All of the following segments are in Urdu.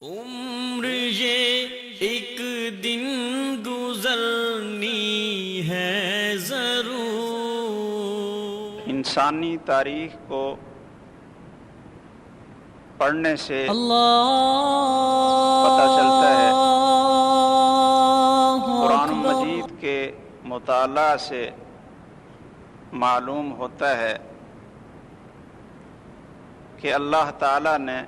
عمر یہ ایک دن گزرنی ہے ضرور۔ انسانی تاریخ کو پڑھنے سے پتہ چلتا ہے، قرآن مجید کے مطالعہ سے معلوم ہوتا ہے کہ اللہ تعالیٰ نے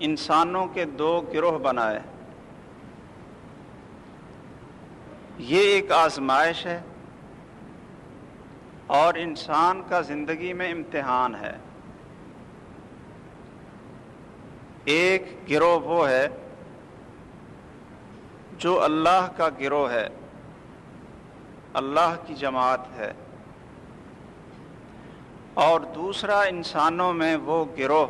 انسانوں کے دو گروہ بنائے۔ یہ ایک آزمائش ہے اور انسان کا زندگی میں امتحان ہے۔ ایک گروہ وہ ہے جو اللہ کا گروہ ہے، اللہ کی جماعت ہے، اور دوسرا انسانوں میں وہ گروہ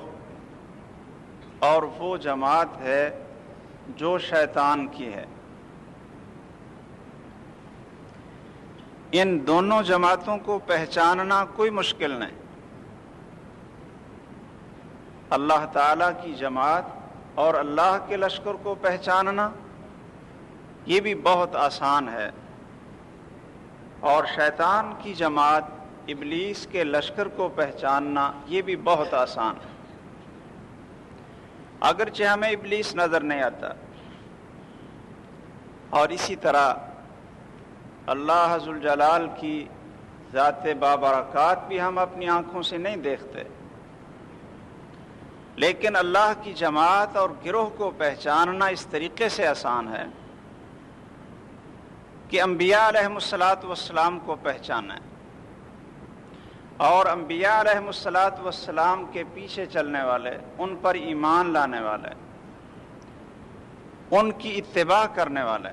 اور وہ جماعت ہے جو شیطان کی ہے۔ ان دونوں جماعتوں کو پہچاننا کوئی مشکل نہیں۔ اللہ تعالیٰ کی جماعت اور اللہ کے لشکر کو پہچاننا یہ بھی بہت آسان ہے، اور شیطان کی جماعت ابلیس کے لشکر کو پہچاننا یہ بھی بہت آسان ہے، اگرچہ ہمیں ابلیس نظر نہیں آتا۔ اور اسی طرح اللہ ذوالجلال کی ذات بابرکات بھی ہم اپنی آنکھوں سے نہیں دیکھتے، لیکن اللہ کی جماعت اور گروہ کو پہچاننا اس طریقے سے آسان ہے کہ انبیاء علیہم الصلاۃ کو پہچانا ہے، اور انبیاء علیہم الصلاۃ کے پیچھے چلنے والے، ان پر ایمان لانے والے، ان کی اتباع کرنے والے،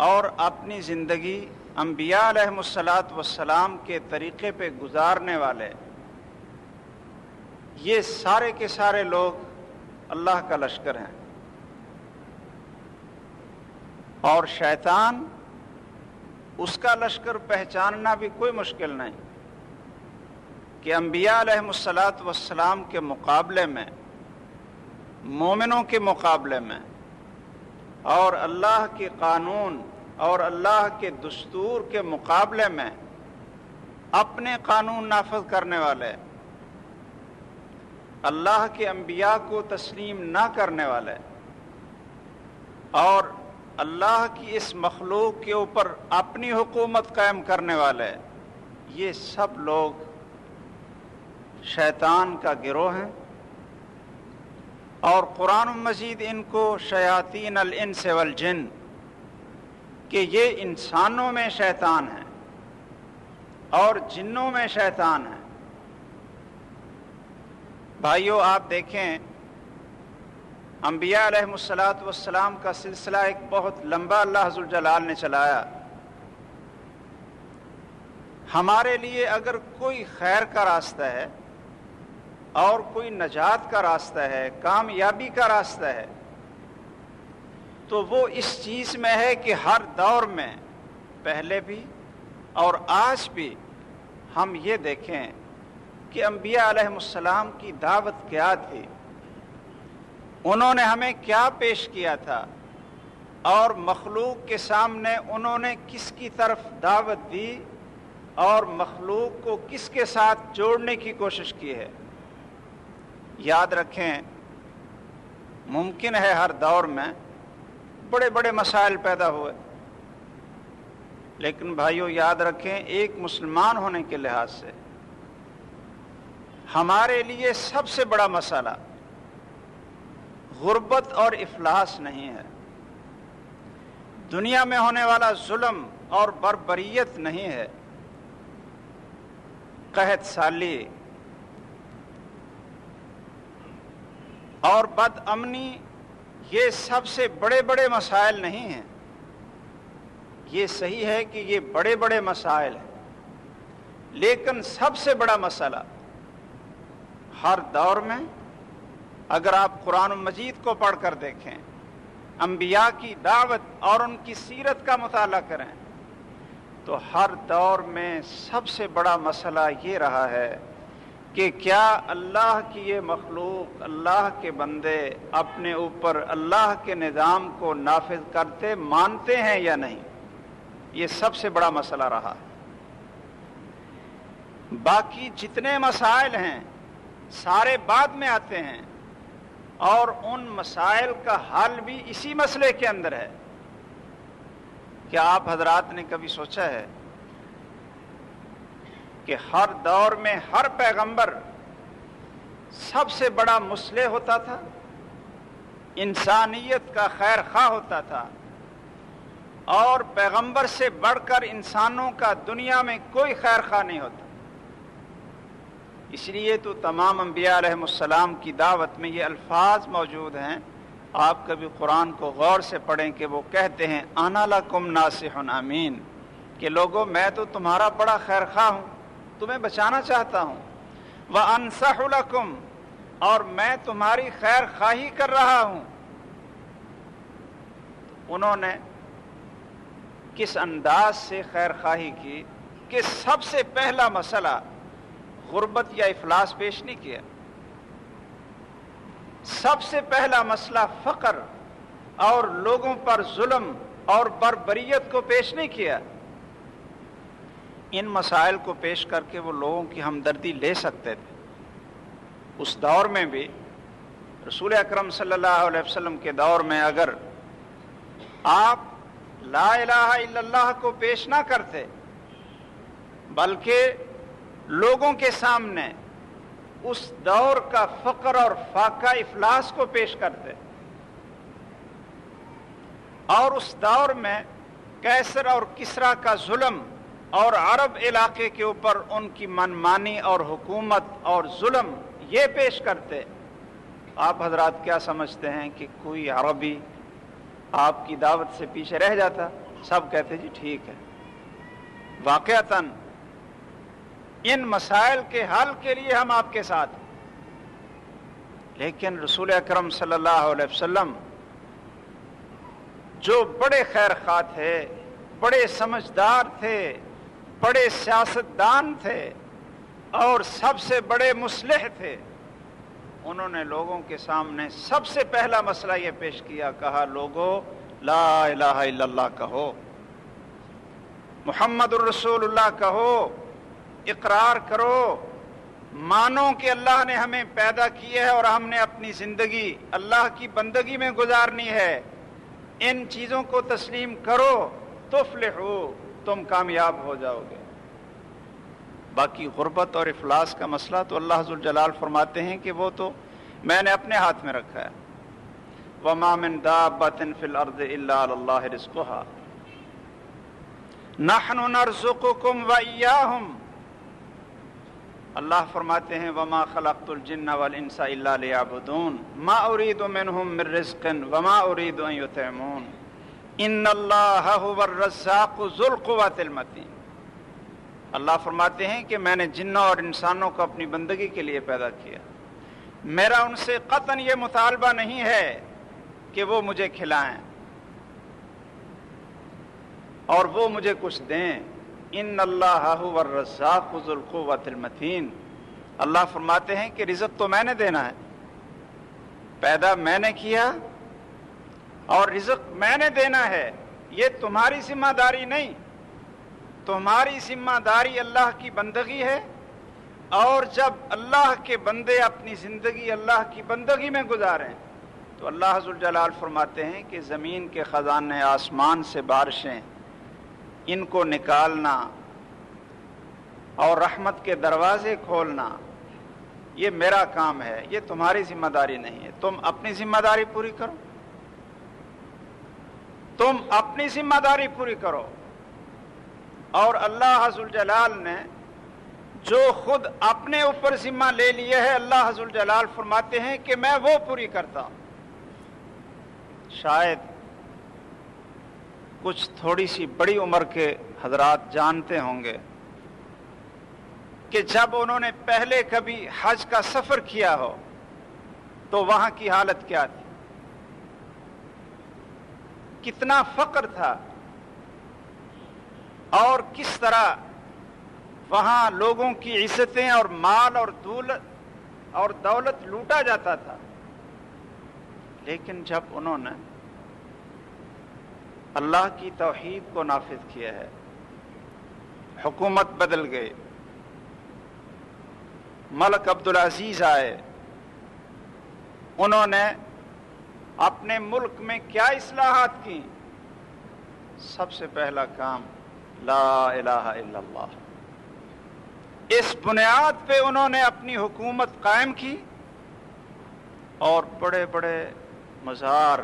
اور اپنی زندگی انبیاء علیہم الصلاۃ کے طریقے پہ گزارنے والے، یہ سارے کے سارے لوگ اللہ کا لشکر ہیں۔ اور شیطان، اس کا لشکر پہچاننا بھی کوئی مشکل نہیں کہ انبیاء علیہم الصلاۃ کے مقابلے میں، مومنوں کے مقابلے میں، اور اللہ کے قانون اور اللہ کے دستور کے مقابلے میں اپنے قانون نافذ کرنے والے، اللہ کے انبیاء کو تسلیم نہ کرنے والے، اور اللہ کی اس مخلوق کے اوپر اپنی حکومت قائم کرنے والے، یہ سب لوگ شیطان کا گروہ ہیں۔ اور قرآن مجید ان کو شیاطین الانس والجن، کہ یہ انسانوں میں شیطان ہیں اور جنوں میں شیطان ہیں۔ بھائیو، آپ دیکھیں، انبیاء علیہم الصلاۃ کا سلسلہ ایک بہت لمبا اللہ ذوالجلال نے چلایا۔ ہمارے لیے اگر کوئی خیر کا راستہ ہے اور کوئی نجات کا راستہ ہے، کامیابی کا راستہ ہے، تو وہ اس چیز میں ہے کہ ہر دور میں، پہلے بھی اور آج بھی، ہم یہ دیکھیں کہ انبیاء علیہم السلام کی دعوت کیا تھی، انہوں نے ہمیں کیا پیش کیا تھا، اور مخلوق کے سامنے انہوں نے کس کی طرف دعوت دی اور مخلوق کو کس کے ساتھ جوڑنے کی کوشش کی ہے۔ یاد رکھیں، ممکن ہے ہر دور میں بڑے بڑے مسائل پیدا ہوئے، لیکن بھائیو یاد رکھیں، ایک مسلمان ہونے کے لحاظ سے ہمارے لیے سب سے بڑا مسئلہ غربت اور افلاس نہیں ہے، دنیا میں ہونے والا ظلم اور بربریت نہیں ہے، قحط سالی اور بد امنی، یہ سب سے بڑے بڑے مسائل نہیں ہیں۔ یہ صحیح ہے کہ یہ بڑے بڑے مسائل ہیں، لیکن سب سے بڑا مسئلہ ہر دور میں، اگر آپ قرآن مجید کو پڑھ کر دیکھیں، انبیاء کی دعوت اور ان کی سیرت کا مطالعہ کریں، تو ہر دور میں سب سے بڑا مسئلہ یہ رہا ہے کہ کیا اللہ کی یہ مخلوق، اللہ کے بندے اپنے اوپر اللہ کے نظام کو نافذ کرتے مانتے ہیں یا نہیں؟ یہ سب سے بڑا مسئلہ رہا ہے۔ باقی جتنے مسائل ہیں سارے بعد میں آتے ہیں، اور ان مسائل کا حل بھی اسی مسئلے کے اندر ہے۔ کیا آپ حضرات نے کبھی سوچا ہے کہ ہر دور میں ہر پیغمبر سب سے بڑا مصلح ہوتا تھا، انسانیت کا خیر خواہ ہوتا تھا، اور پیغمبر سے بڑھ کر انسانوں کا دنیا میں کوئی خیر خواہ نہیں ہوتا؟ اس لیے تو تمام انبیاء علیہم السلام کی دعوت میں یہ الفاظ موجود ہیں۔ آپ کبھی قرآن کو غور سے پڑھیں کہ وہ کہتے ہیں انا لکم ناصح امین، کہ لوگوں میں تو تمہارا بڑا خیر خواہ ہوں، تمہیں بچانا چاہتا ہوں، وانصح لکم، اور میں تمہاری خیر خواہی کر رہا ہوں۔ انہوں نے کس انداز سے خیر خواہی کی کہ سب سے پہلا مسئلہ غربت یا افلاس پیش نہیں کیا، سب سے پہلا مسئلہ فقر اور لوگوں پر ظلم اور بربریت کو پیش نہیں کیا۔ ان مسائل کو پیش کر کے وہ لوگوں کی ہمدردی لے سکتے تھے۔ اس دور میں بھی رسول اکرم صلی اللہ علیہ وسلم کے دور میں اگر آپ لا الہ الا اللہ کو پیش نہ کرتے بلکہ لوگوں کے سامنے اس دور کا فقر اور فاقہ افلاس کو پیش کرتے، اور اس دور میں کیسر اور کسریٰ کا ظلم اور عرب علاقے کے اوپر ان کی منمانی اور حکومت اور ظلم یہ پیش کرتے، آپ حضرات کیا سمجھتے ہیں کہ کوئی عربی آپ کی دعوت سے پیچھے رہ جاتا؟ سب کہتے جی ٹھیک ہے۔ واقعتاً ان مسائل کے حل کے لیے ہم آپ کے ساتھ ہیں، لیکن رسول اکرم صلی اللہ علیہ وسلم جو بڑے خیر خواہ تھے، بڑے سمجھدار تھے، بڑے سیاستدان تھے اور سب سے بڑے مصلح تھے، انہوں نے لوگوں کے سامنے سب سے پہلا مسئلہ یہ پیش کیا، کہا لوگوں لا الہ الا اللہ کہو، محمد الرسول اللہ کہو، اقرار کرو، مانو کہ اللہ نے ہمیں پیدا کیا ہے اور ہم نے اپنی زندگی اللہ کی بندگی میں گزارنی ہے، ان چیزوں کو تسلیم کرو، تفلحو، تم کامیاب ہو جاؤ گے۔ باقی غربت اور افلاس کا مسئلہ تو اللہ ذوالجلال فرماتے ہیں کہ وہ تو میں نے اپنے ہاتھ میں رکھا ہے، وَمَا مِن دَابَّةٍ فِي الْأَرْضِ إِلَّا عَلَى اللَّهِ رِزْقُهَا نَحْنُ نَرْزُقُكُمْ وَإِيَّاهُمْ۔ اللہ فرماتے ہیں وَمَا خَلَقْتُ الْجِنَّ وَالْإِنسَ إِلَّا لِيَعْبُدُونَ مَا أُرِيدُ مِنْهُمْ مِنْ رِزْقٍ وَمَا أُرِيدُ أَنْ يُطْعِمُونَ إِنَّ اللَّهَ هُوَ الرَّزَّاقُ ذُو الْقُوَّةِ الْمَتِينُ۔ اللہ فرماتے ہیں کہ میں نے جنوں اور انسانوں کو اپنی بندگی کے لیے پیدا کیا، میرا ان سے قطعاً یہ مطالبہ نہیں ہے کہ وہ مجھے کھلائیں اور وہ مجھے کچھ دیں۔ ان اللہ هو الرزاق ذو القوۃ المتین، اللہ فرماتے ہیں کہ رزق تو میں نے دینا ہے، پیدا میں نے کیا اور رزق میں نے دینا ہے، یہ تمہاری ذمہ داری نہیں۔ تمہاری ذمہ داری اللہ کی بندگی ہے، اور جب اللہ کے بندے اپنی زندگی اللہ کی بندگی میں گزاریں تو اللہ ذوالجلال فرماتے ہیں کہ زمین کے خزانے، آسمان سے بارشیں، ان کو نکالنا اور رحمت کے دروازے کھولنا یہ میرا کام ہے، یہ تمہاری ذمہ داری نہیں ہے۔ تم اپنی ذمہ داری پوری کرو، تم اپنی ذمہ داری پوری کرو۔ اور اللہ ذوالجلال نے جو خود اپنے اوپر ذمہ لے لیے ہے، اللہ ذوالجلال فرماتے ہیں کہ میں وہ پوری کرتا ہوں۔ شاید کچھ تھوڑی سی بڑی عمر کے حضرات جانتے ہوں گے کہ جب انہوں نے پہلے کبھی حج کا سفر کیا ہو تو وہاں کی حالت کیا تھی، کتنا فقر تھا اور کس طرح وہاں لوگوں کی عزتیں اور مال اور دولت لوٹا جاتا تھا، لیکن جب انہوں نے اللہ کی توحید کو نافذ کیا ہے، حکومت بدل گئی، ملک عبدالعزیز آئے، انہوں نے اپنے ملک میں کیا اصلاحات کی؟ سب سے پہلا کام لا الہ الا اللہ، اس بنیاد پہ انہوں نے اپنی حکومت قائم کی اور بڑے بڑے مزار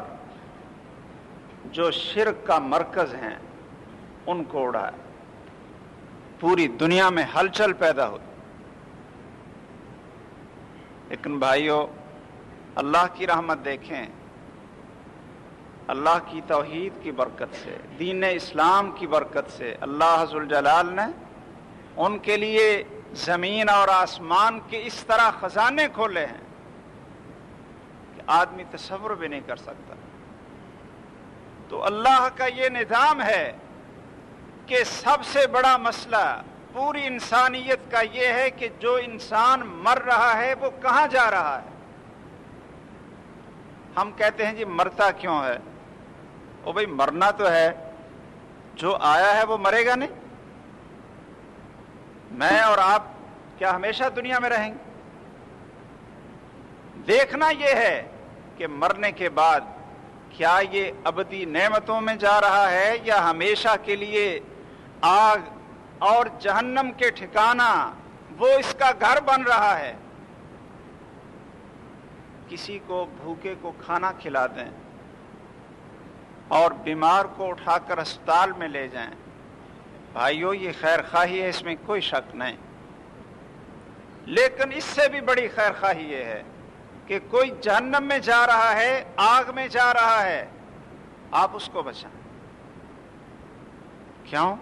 جو شرک کا مرکز ہیں ان کو اڑایا، پوری دنیا میں ہلچل پیدا ہوئی۔ لیکن بھائیو، اللہ کی رحمت دیکھیں، اللہ کی توحید کی برکت سے، دین اسلام کی برکت سے اللہ ذوالجلال نے ان کے لیے زمین اور آسمان کے اس طرح خزانے کھولے ہیں کہ آدمی تصور بھی نہیں کر سکتا۔ تو اللہ کا یہ نظام ہے کہ سب سے بڑا مسئلہ پوری انسانیت کا یہ ہے کہ جو انسان مر رہا ہے وہ کہاں جا رہا ہے۔ ہم کہتے ہیں جی مرتا کیوں ہے؟ او بھائی مرنا تو ہے، جو آیا ہے وہ مرے گا نہیں؟ میں اور آپ کیا ہمیشہ دنیا میں رہیں گے؟ دیکھنا یہ ہے کہ مرنے کے بعد کیا یہ ابدی نعمتوں میں جا رہا ہے یا ہمیشہ کے لیے آگ اور جہنم کے ٹھکانہ وہ اس کا گھر بن رہا ہے۔ کسی کو بھوکے کو کھانا کھلا دیں اور بیمار کو اٹھا کر اسپتال میں لے جائیں، بھائیو یہ خیر خواہی ہے، اس میں کوئی شک نہیں۔ لیکن اس سے بھی بڑی خیر خواہی یہ ہے کہ کوئی جہنم میں جا رہا ہے، آگ میں جا رہا ہے، آپ اس کو بچائیں۔ کیوں؟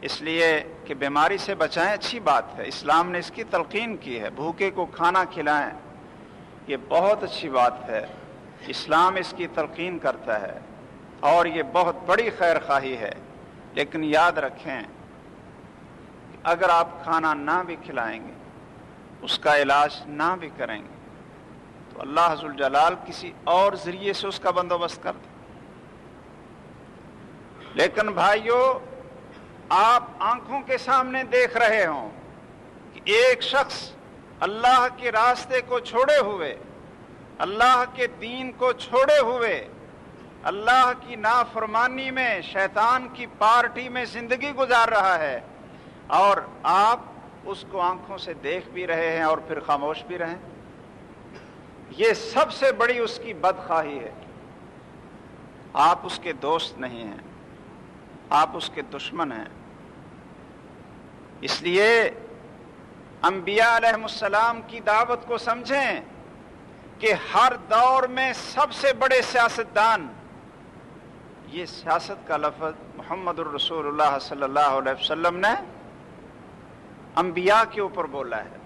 اس لیے کہ بیماری سے بچائیں، اچھی بات ہے، اسلام نے اس کی تلقین کی ہے، بھوکے کو کھانا کھلائیں، یہ بہت اچھی بات ہے، اسلام اس کی تلقین کرتا ہے اور یہ بہت بڑی خیر خواہی ہے۔ لیکن یاد رکھیں کہ اگر آپ کھانا نہ بھی کھلائیں گے، اس کا علاج نہ بھی کریں گے، تو اللہ ذوالجلال کسی اور ذریعے سے اس کا بندوبست کر دے۔ لیکن بھائیو، آپ آنکھوں کے سامنے دیکھ رہے ہوں کہ ایک شخص اللہ کے راستے کو چھوڑے ہوئے، اللہ کے دین کو چھوڑے ہوئے، اللہ کی نافرمانی میں، شیطان کی پارٹی میں زندگی گزار رہا ہے، اور آپ اس کو آنکھوں سے دیکھ بھی رہے ہیں اور پھر خاموش بھی رہیں۔ یہ سب سے بڑی اس کی بدخواہی ہے۔ آپ اس کے دوست نہیں ہیں، آپ اس کے دشمن ہیں۔ اس لیے انبیاء علیہ السلام کی دعوت کو سمجھیں کہ ہر دور میں سب سے بڑے سیاستدان، یہ سیاست کا لفظ محمد الرسول اللہ صلی اللہ علیہ وسلم نے انبیاء کے اوپر بولا ہے۔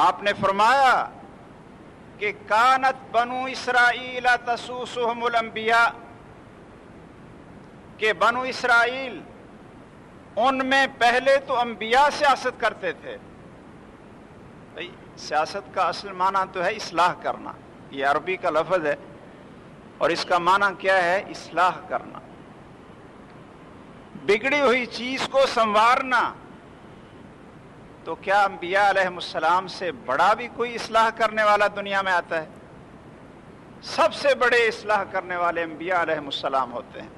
آپ نے فرمایا کہ کانت بنو اسرائیل تسوسهم الانبیاء، کہ بنو اسرائیل ان میں پہلے تو انبیاء سیاست کرتے تھے۔ بھئی سیاست کا اصل معنی تو ہے اصلاح کرنا، یہ عربی کا لفظ ہے اور اس کا معنی کیا ہے؟ اصلاح کرنا، بگڑی ہوئی چیز کو سنوارنا۔ تو کیا انبیاء علیہ السلام سے بڑا بھی کوئی اصلاح کرنے والا دنیا میں آتا ہے؟ سب سے بڑے اصلاح کرنے والے انبیاء علیہ السلام ہوتے ہیں۔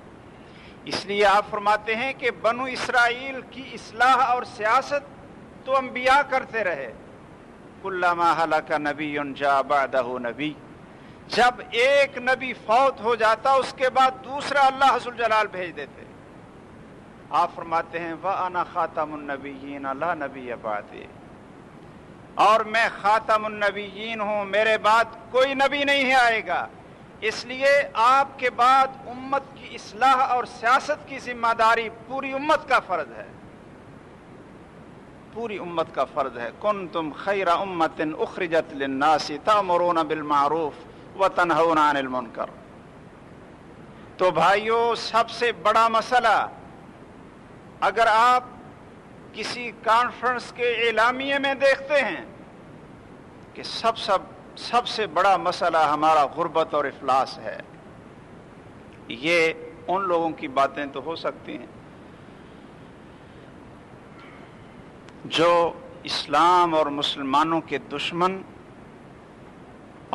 اس لیے آپ فرماتے ہیں کہ بنو اسرائیل کی اصلاح اور سیاست تو انبیاء کرتے رہے۔ کلما ہلک نبی جاء بعدہ نبی، جب ایک نبی فوت ہو جاتا اس کے بعد دوسرا اللہ ذوالجلال بھیج دیتے۔ آپ فرماتے ہیں وَأَنَا خَاتَمُ النَّبِيِّينَ لَا نَبِيَّ بَعْدِي، اور میں خاتم النبیین ہوں، میرے بعد کوئی نبی نہیں آئے گا۔ اس لیے آپ کے بعد امت کی اصلاح اور سیاست کی ذمہ داری پوری امت کا فرض ہے، پوری امت کا فرض ہے۔ کنتم خیر امت اخرجت للناس تأمرون بالمعروف وتنہون عن المنکر۔ تو بھائیو، سب سے بڑا مسئلہ، اگر آپ کسی کانفرنس کے اعلامیے میں دیکھتے ہیں کہ سب سے بڑا مسئلہ ہمارا غربت اور افلاس ہے، یہ ان لوگوں کی باتیں تو ہو سکتی ہیں جو اسلام اور مسلمانوں کے دشمن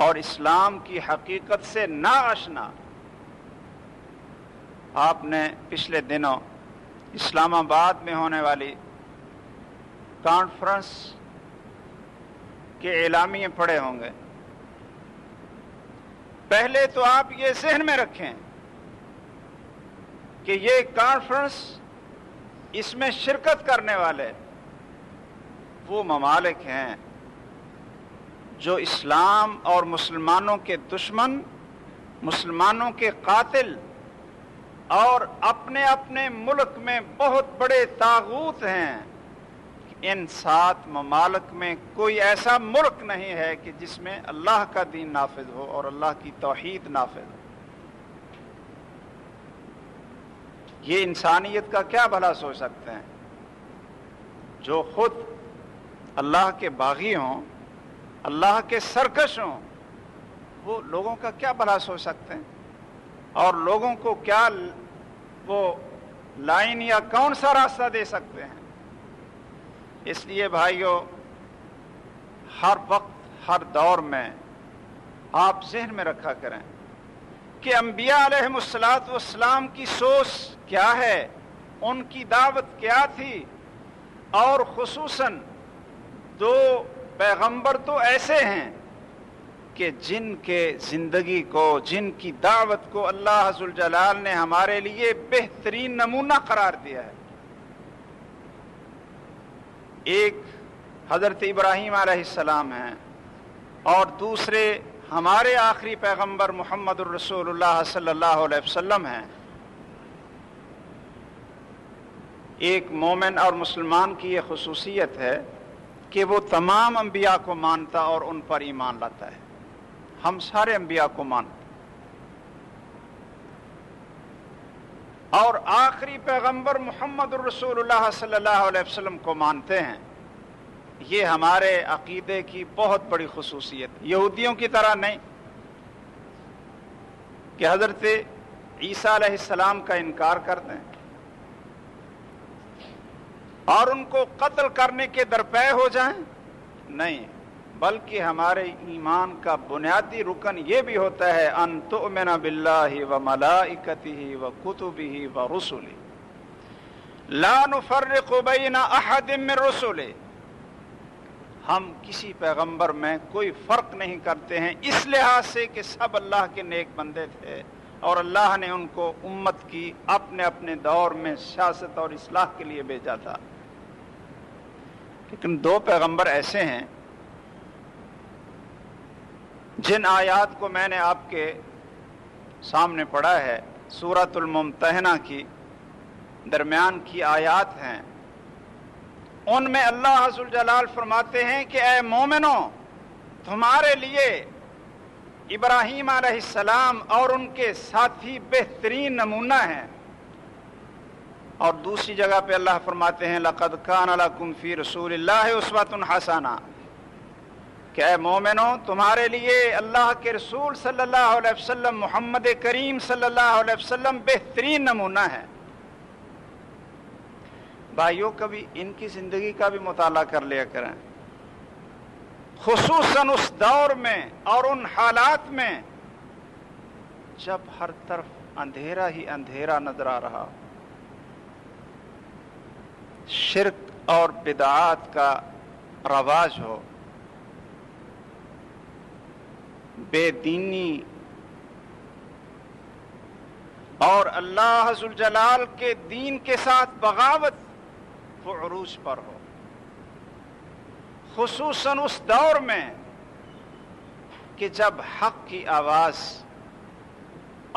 اور اسلام کی حقیقت سے ناآشنا۔ آپ نے پچھلے دنوں اسلام آباد میں ہونے والی کانفرنس کے اعلامیے پڑھے ہوں گے۔ پہلے تو آپ یہ ذہن میں رکھیں کہ یہ کانفرنس، اس میں شرکت کرنے والے وہ ممالک ہیں جو اسلام اور مسلمانوں کے دشمن، مسلمانوں کے قاتل اور اپنے اپنے ملک میں بہت بڑے طاغوت ہیں۔ ان 7 ممالک میں کوئی ایسا ملک نہیں ہے کہ جس میں اللہ کا دین نافذ ہو اور اللہ کی توحید نافذ ہو۔ یہ انسانیت کا کیا بھلا سوچ سکتے ہیں؟ جو خود اللہ کے باغی ہوں، اللہ کے سرکش ہوں، وہ لوگوں کا کیا بھلا سوچ سکتے ہیں؟ اور لوگوں کو کیا وہ لائن یا کون سا راستہ دے سکتے ہیں؟ اس لیے بھائیو، ہر وقت ہر دور میں آپ ذہن میں رکھا کریں کہ انبیاء علیہم الصلوۃ والسلام کی سوچ کیا ہے، ان کی دعوت کیا تھی، اور خصوصاً 2 پیغمبر تو ایسے ہیں کہ جن کے زندگی کو، جن کی دعوت کو اللہ ذوالجلال نے ہمارے لیے بہترین نمونہ قرار دیا ہے۔ ایک حضرت ابراہیم علیہ السلام ہیں اور دوسرے ہمارے آخری پیغمبر محمد الرسول اللہ صلی اللہ علیہ وسلم ہیں۔ ایک مومن اور مسلمان کی یہ خصوصیت ہے کہ وہ تمام انبیاء کو مانتا اور ان پر ایمان لاتا ہے۔ ہم سارے انبیاء کو مانتے اور آخری پیغمبر محمد الرسول اللہ صلی اللہ علیہ وسلم کو مانتے ہیں۔ یہ ہمارے عقیدے کی بہت بڑی خصوصیت، یہودیوں کی طرح نہیں کہ حضرت عیسیٰ علیہ السلام کا انکار کر دیں اور ان کو قتل کرنے کے درپے ہو جائیں، نہیں، بلکہ ہمارے ایمان کا بنیادی رکن یہ بھی ہوتا ہے ان تؤمن باللہ وملائکتہ وکتبہ ورسلہ لا نفرق بین احد من رسلہ۔ ہم کسی پیغمبر میں کوئی فرق نہیں کرتے ہیں، اس لحاظ سے کہ سب اللہ کے نیک بندے تھے اور اللہ نے ان کو امت کی اپنے اپنے دور میں سیاست اور اصلاح کے لیے بھیجا تھا۔ لیکن 2 پیغمبر ایسے ہیں جن آیات کو میں نے آپ کے سامنے پڑھا ہے، سورۃ الممتحنہ کی درمیان کی آیات ہیں، ان میں اللہ ذوالجلال فرماتے ہیں کہ اے مومنو، تمہارے لیے ابراہیم علیہ السلام اور ان کے ساتھی بہترین نمونہ ہیں۔ اور دوسری جگہ پہ اللہ فرماتے ہیں لقد کان لکم فی رسول اللہ اسوۃ حسنہ، کہ اے مومنو، تمہارے لیے اللہ کے رسول صلی اللہ علیہ وسلم، محمد کریم صلی اللہ علیہ وسلم بہترین نمونہ ہے۔ بھائیوں، کبھی ان کی زندگی کا بھی مطالعہ کر لیا کریں، خصوصاً اس دور میں اور ان حالات میں جب ہر طرف اندھیرا ہی اندھیرا نظر آ رہا، شرک اور بدعات کا رواج ہو، بے دینی اور اللہ ذوالجلال کے دین کے ساتھ بغاوت وہ عروج پر ہو، خصوصاً اس دور میں کہ جب حق کی آواز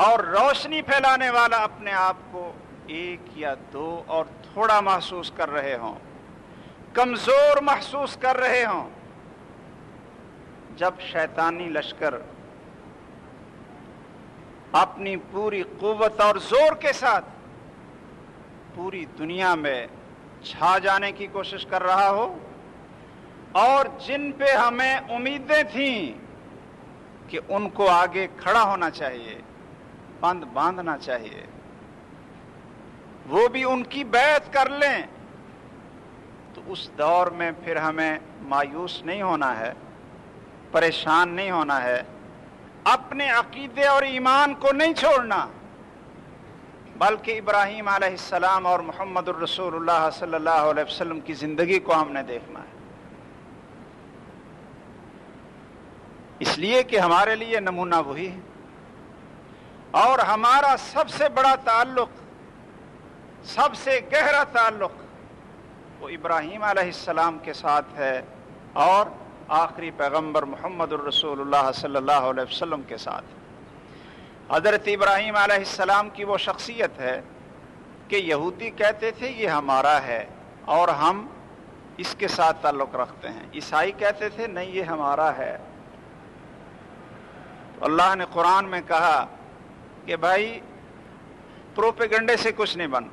اور روشنی پھیلانے والا اپنے آپ کو 1 یا 2 اور تھوڑا محسوس کر رہے ہوں، کمزور محسوس کر رہے ہوں، جب شیطانی لشکر اپنی پوری قوت اور زور کے ساتھ پوری دنیا میں چھا جانے کی کوشش کر رہا ہو، اور جن پہ ہمیں امیدیں تھیں کہ ان کو آگے کھڑا ہونا چاہیے، بند باندھنا چاہیے، وہ بھی ان کی بیعت کر لیں، تو اس دور میں پھر ہمیں مایوس نہیں ہونا ہے، پریشان نہیں ہونا ہے، اپنے عقیدے اور ایمان کو نہیں چھوڑنا، بلکہ ابراہیم علیہ السلام اور محمد الرسول اللہ صلی اللہ علیہ وسلم کی زندگی کو ہم نے دیکھنا ہے، اس لیے کہ ہمارے لیے نمونہ وہی ہے، اور ہمارا سب سے بڑا تعلق، سب سے گہرا تعلق وہ ابراہیم علیہ السلام کے ساتھ ہے، اور آخری پیغمبر محمد الرسول اللہ صلی اللہ علیہ وسلم کے ساتھ۔ حضرت ابراہیم علیہ السلام کی وہ شخصیت ہے کہ یہودی کہتے تھے یہ ہمارا ہے اور ہم اس کے ساتھ تعلق رکھتے ہیں، عیسائی کہتے تھے نہیں یہ ہمارا ہے۔ تو اللہ نے قرآن میں کہا کہ بھائی پروپیگنڈے سے کچھ نہیں بن،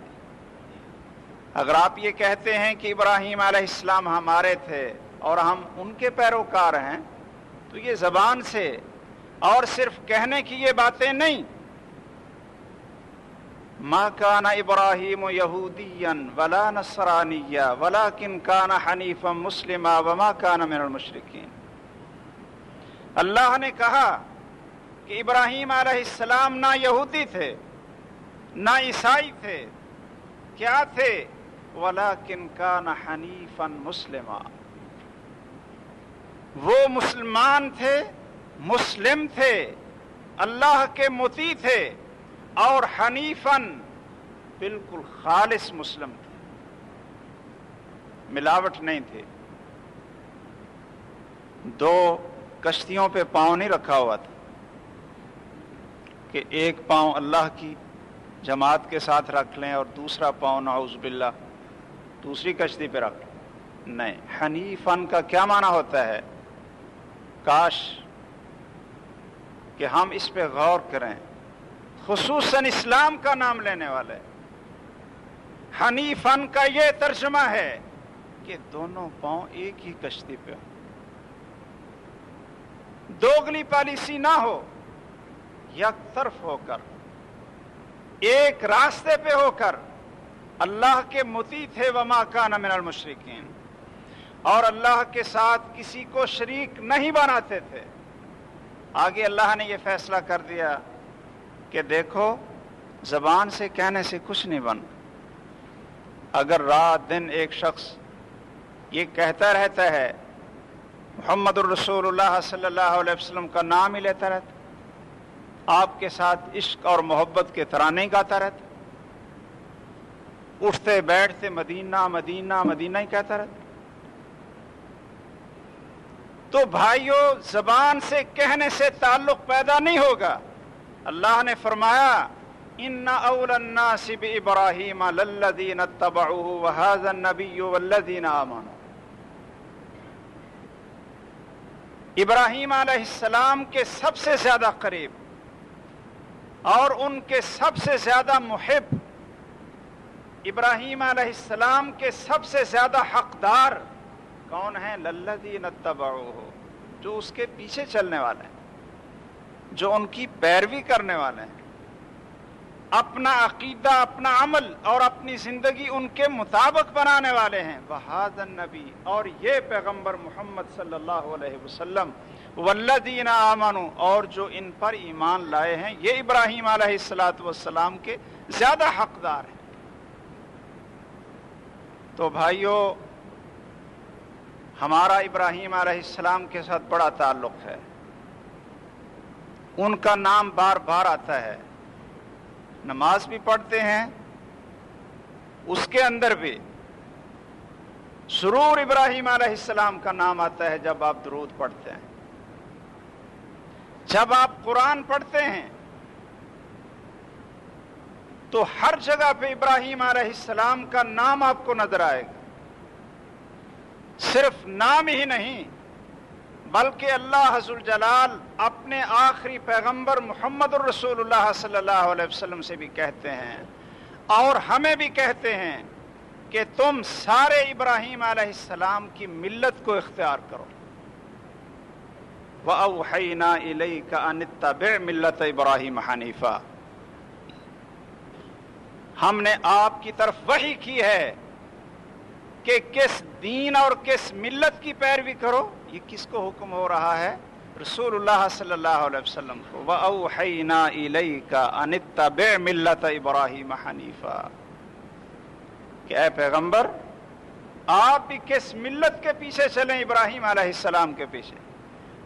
اگر آپ یہ کہتے ہیں کہ ابراہیم علیہ السلام ہمارے تھے اور ہم ان کے پیروکار ہیں، تو یہ زبان سے اور صرف کہنے کی یہ باتیں نہیں۔ ما کان ابراہیم یہودیا ولا نصرانیا ولکن کان حنیفا مسلما وما کان من المشرکین۔ اللہ نے کہا کہ ابراہیم علیہ السلام نہ یہودی تھے نہ عیسائی تھے، کیا تھے؟ وَلَكِنْ كَانَ حَنِيفًا مُسْلِمًا، وہ مسلمان تھے، مسلم تھے، اللہ کے مطیع تھے، اور حنیفاً بالکل خالص مسلم تھے، ملاوٹ نہیں تھے، دو کشتیوں پہ پاؤں نہیں رکھا ہوا تھا کہ ایک پاؤں اللہ کی جماعت کے ساتھ رکھ لیں اور دوسرا پاؤں نعوذ باللہ دوسری کشتی پہ رکھ لیں، نہیں۔ حنیفاً کا کیا معنی ہوتا ہے؟ کاش کہ ہم اس پہ غور کریں، خصوصاً اسلام کا نام لینے والے۔ حنیفاً کا یہ ترجمہ ہے کہ دونوں پاؤں ایک ہی کشتی پہ ہوں، دوگلی پالیسی نہ ہو، یک طرف ہو کر، ایک راستے پہ ہو کر اللہ کے مطیع تھے، وما کان من المشرکین، اور اللہ کے ساتھ کسی کو شریک نہیں بناتے تھے۔ آگے اللہ نے یہ فیصلہ کر دیا کہ دیکھو زبان سے کہنے سے کچھ نہیں بن، اگر رات دن ایک شخص یہ کہتا رہتا ہے محمد الرسول اللہ صلی اللہ علیہ وسلم کا نام ہی لیتا رہتا، آپ کے ساتھ عشق اور محبت کے ترانے گاتا رہتا، اٹھتے بیٹھتے مدینہ مدینہ مدینہ ہی کہتا رہتا، تو بھائیو زبان سے کہنے سے تعلق پیدا نہیں ہوگا۔ اللہ نے فرمایا ان اول الناس بابراہیم للذین اتبعوہ وہذا النبی والذین آمنوا۔ ابراہیم علیہ السلام کے سب سے زیادہ قریب اور ان کے سب سے زیادہ محب، ابراہیم علیہ السلام کے سب سے زیادہ حقدار کون ہیں؟ للذین اتبعوہ، جو اس کے پیچھے چلنے والے ہیں، جو ان کی پیروی کرنے والے ہیں، اپنا عقیدہ، اپنا عمل اور اپنی زندگی ان کے مطابق بنانے والے ہیں۔ وہذا النبی، اور یہ پیغمبر محمد صلی اللہ علیہ وسلم، والذین آمنوا، اور جو ان پر ایمان لائے ہیں، یہ ابراہیم علیہ السلام کے زیادہ حقدار ہیں۔ تو بھائیو ہمارا ابراہیم علیہ السلام کے ساتھ بڑا تعلق ہے، ان کا نام بار بار آتا ہے، نماز بھی پڑھتے ہیں، اس کے اندر بھی ضرور ابراہیم علیہ السلام کا نام آتا ہے جب آپ درود پڑھتے ہیں، جب آپ قرآن پڑھتے ہیں تو ہر جگہ پہ ابراہیم علیہ السلام کا نام آپ کو نظر آئے گا، صرف نام ہی نہیں بلکہ اللہ ذوالجلال اپنے آخری پیغمبر محمد الرسول اللہ صلی اللہ علیہ وسلم سے بھی کہتے ہیں اور ہمیں بھی کہتے ہیں کہ تم سارے ابراہیم علیہ السلام کی ملت کو اختیار کرو. وَأَوْحَيْنَا إِلَيْكَ أَنِ اتَّبِعْ مِلَّةَ إِبْرَاهِيمَ حَنِيفًا. ہم نے آپ کی طرف وحی کی ہے کہ کس دین اور کس ملت کی پیروی کرو. یہ کس کو حکم ہو رہا ہے؟ رسول اللہ صلی اللہ علیہ وسلم کو. وَأَوْحَيْنَا إِلَيْكَ أَنِ اتَّبِعْ مِلَّةَ إِبْرَاهِيمَ حَنِيفًا کہ اے پیغمبر آپ بھی کس ملت کے پیچھے چلیں؟ ابراہیم علیہ السلام کے پیچھے.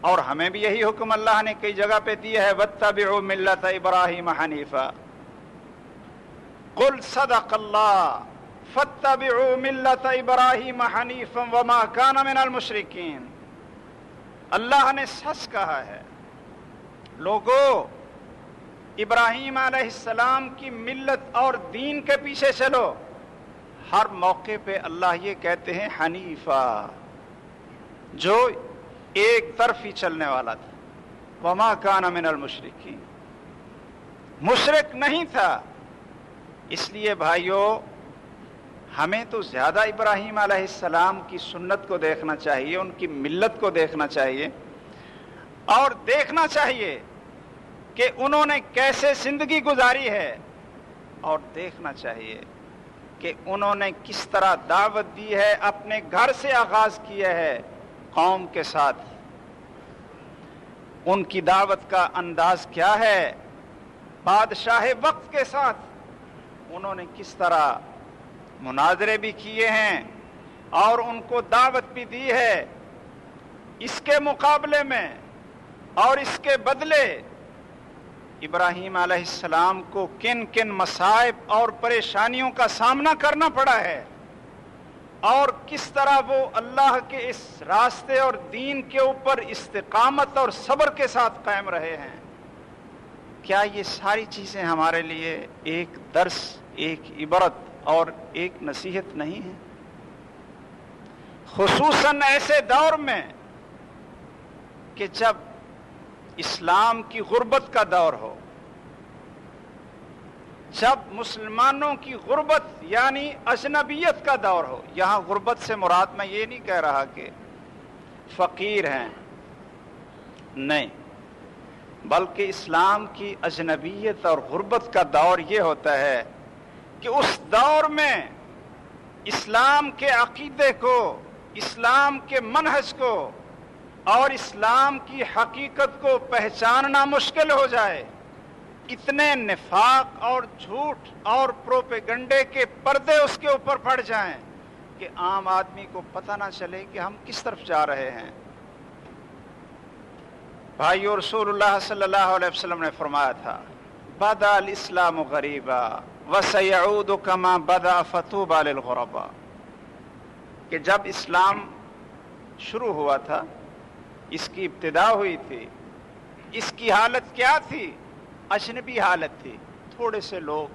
اور ہمیں بھی یہی حکم اللہ نے کئی جگہ پہ دیا ہے. وَاتَّبِعُوا مِلَّةَ إِبْرَاهِيمَ حَنِيفًا. قُلْ صَدَقَ اللَّهُ فَاتَّبِعُوا مِلَّةَ إِبْرَاهِيمَ حَنِيفًا وَمَا كَانَ مِنَ الْمُشْرِكِينَ. اللہ نے سچ کہا ہے. لوگو ابراہیم علیہ السلام کی ملت اور دین کے پیچھے چلو. ہر موقع پہ اللہ یہ کہتے ہیں حنیفہ، جو ایک طرف ہی چلنے والا تھا. وما کان من المشرکین، مشرک نہیں تھا. اس لیے بھائیو ہمیں تو زیادہ ابراہیم علیہ السلام کی سنت کو دیکھنا چاہیے، ان کی ملت کو دیکھنا چاہیے، اور دیکھنا چاہیے کہ انہوں نے کیسے زندگی گزاری ہے، اور دیکھنا چاہیے کہ انہوں نے کس طرح دعوت دی ہے. اپنے گھر سے آغاز کیا ہے قوم کے ساتھ. ان کی دعوت کا انداز کیا ہے؟ بادشاہ وقت کے ساتھ انہوں نے کس طرح مناظرے بھی کیے ہیں اور ان کو دعوت بھی دی ہے. اس کے مقابلے میں اور اس کے بدلے ابراہیم علیہ السلام کو کن کن مصائب اور پریشانیوں کا سامنا کرنا پڑا ہے، اور کس طرح وہ اللہ کے اس راستے اور دین کے اوپر استقامت اور صبر کے ساتھ قائم رہے ہیں. کیا یہ ساری چیزیں ہمارے لیے ایک درس، ایک عبرت اور ایک نصیحت نہیں ہے؟ خصوصاً ایسے دور میں کہ جب اسلام کی غربت کا دور ہو، جب مسلمانوں کی غربت یعنی اجنبیت کا دور ہو. یہاں غربت سے مراد میں یہ نہیں کہہ رہا کہ فقیر ہیں، نہیں، بلکہ اسلام کی اجنبیت اور غربت کا دور یہ ہوتا ہے کہ اس دور میں اسلام کے عقیدے کو، اسلام کے منہج کو اور اسلام کی حقیقت کو پہچاننا مشکل ہو جائے. اتنے نفاق اور جھوٹ اور پروپیگنڈے کے پردے اس کے اوپر پڑ جائیں کہ عام آدمی کو پتہ نہ چلے کہ ہم کس طرف جا رہے ہیں. بھائیو رسول اللہ صلی اللہ علیہ وسلم نے فرمایا تھا بدا الاسلام غریبا وسیعود کما بدا فطوبى للغرباء، کہ جب اسلام شروع ہوا تھا، اس کی ابتدا ہوئی تھی، اس کی حالت کیا تھی؟ اجنبی حالت تھی. تھوڑے سے لوگ،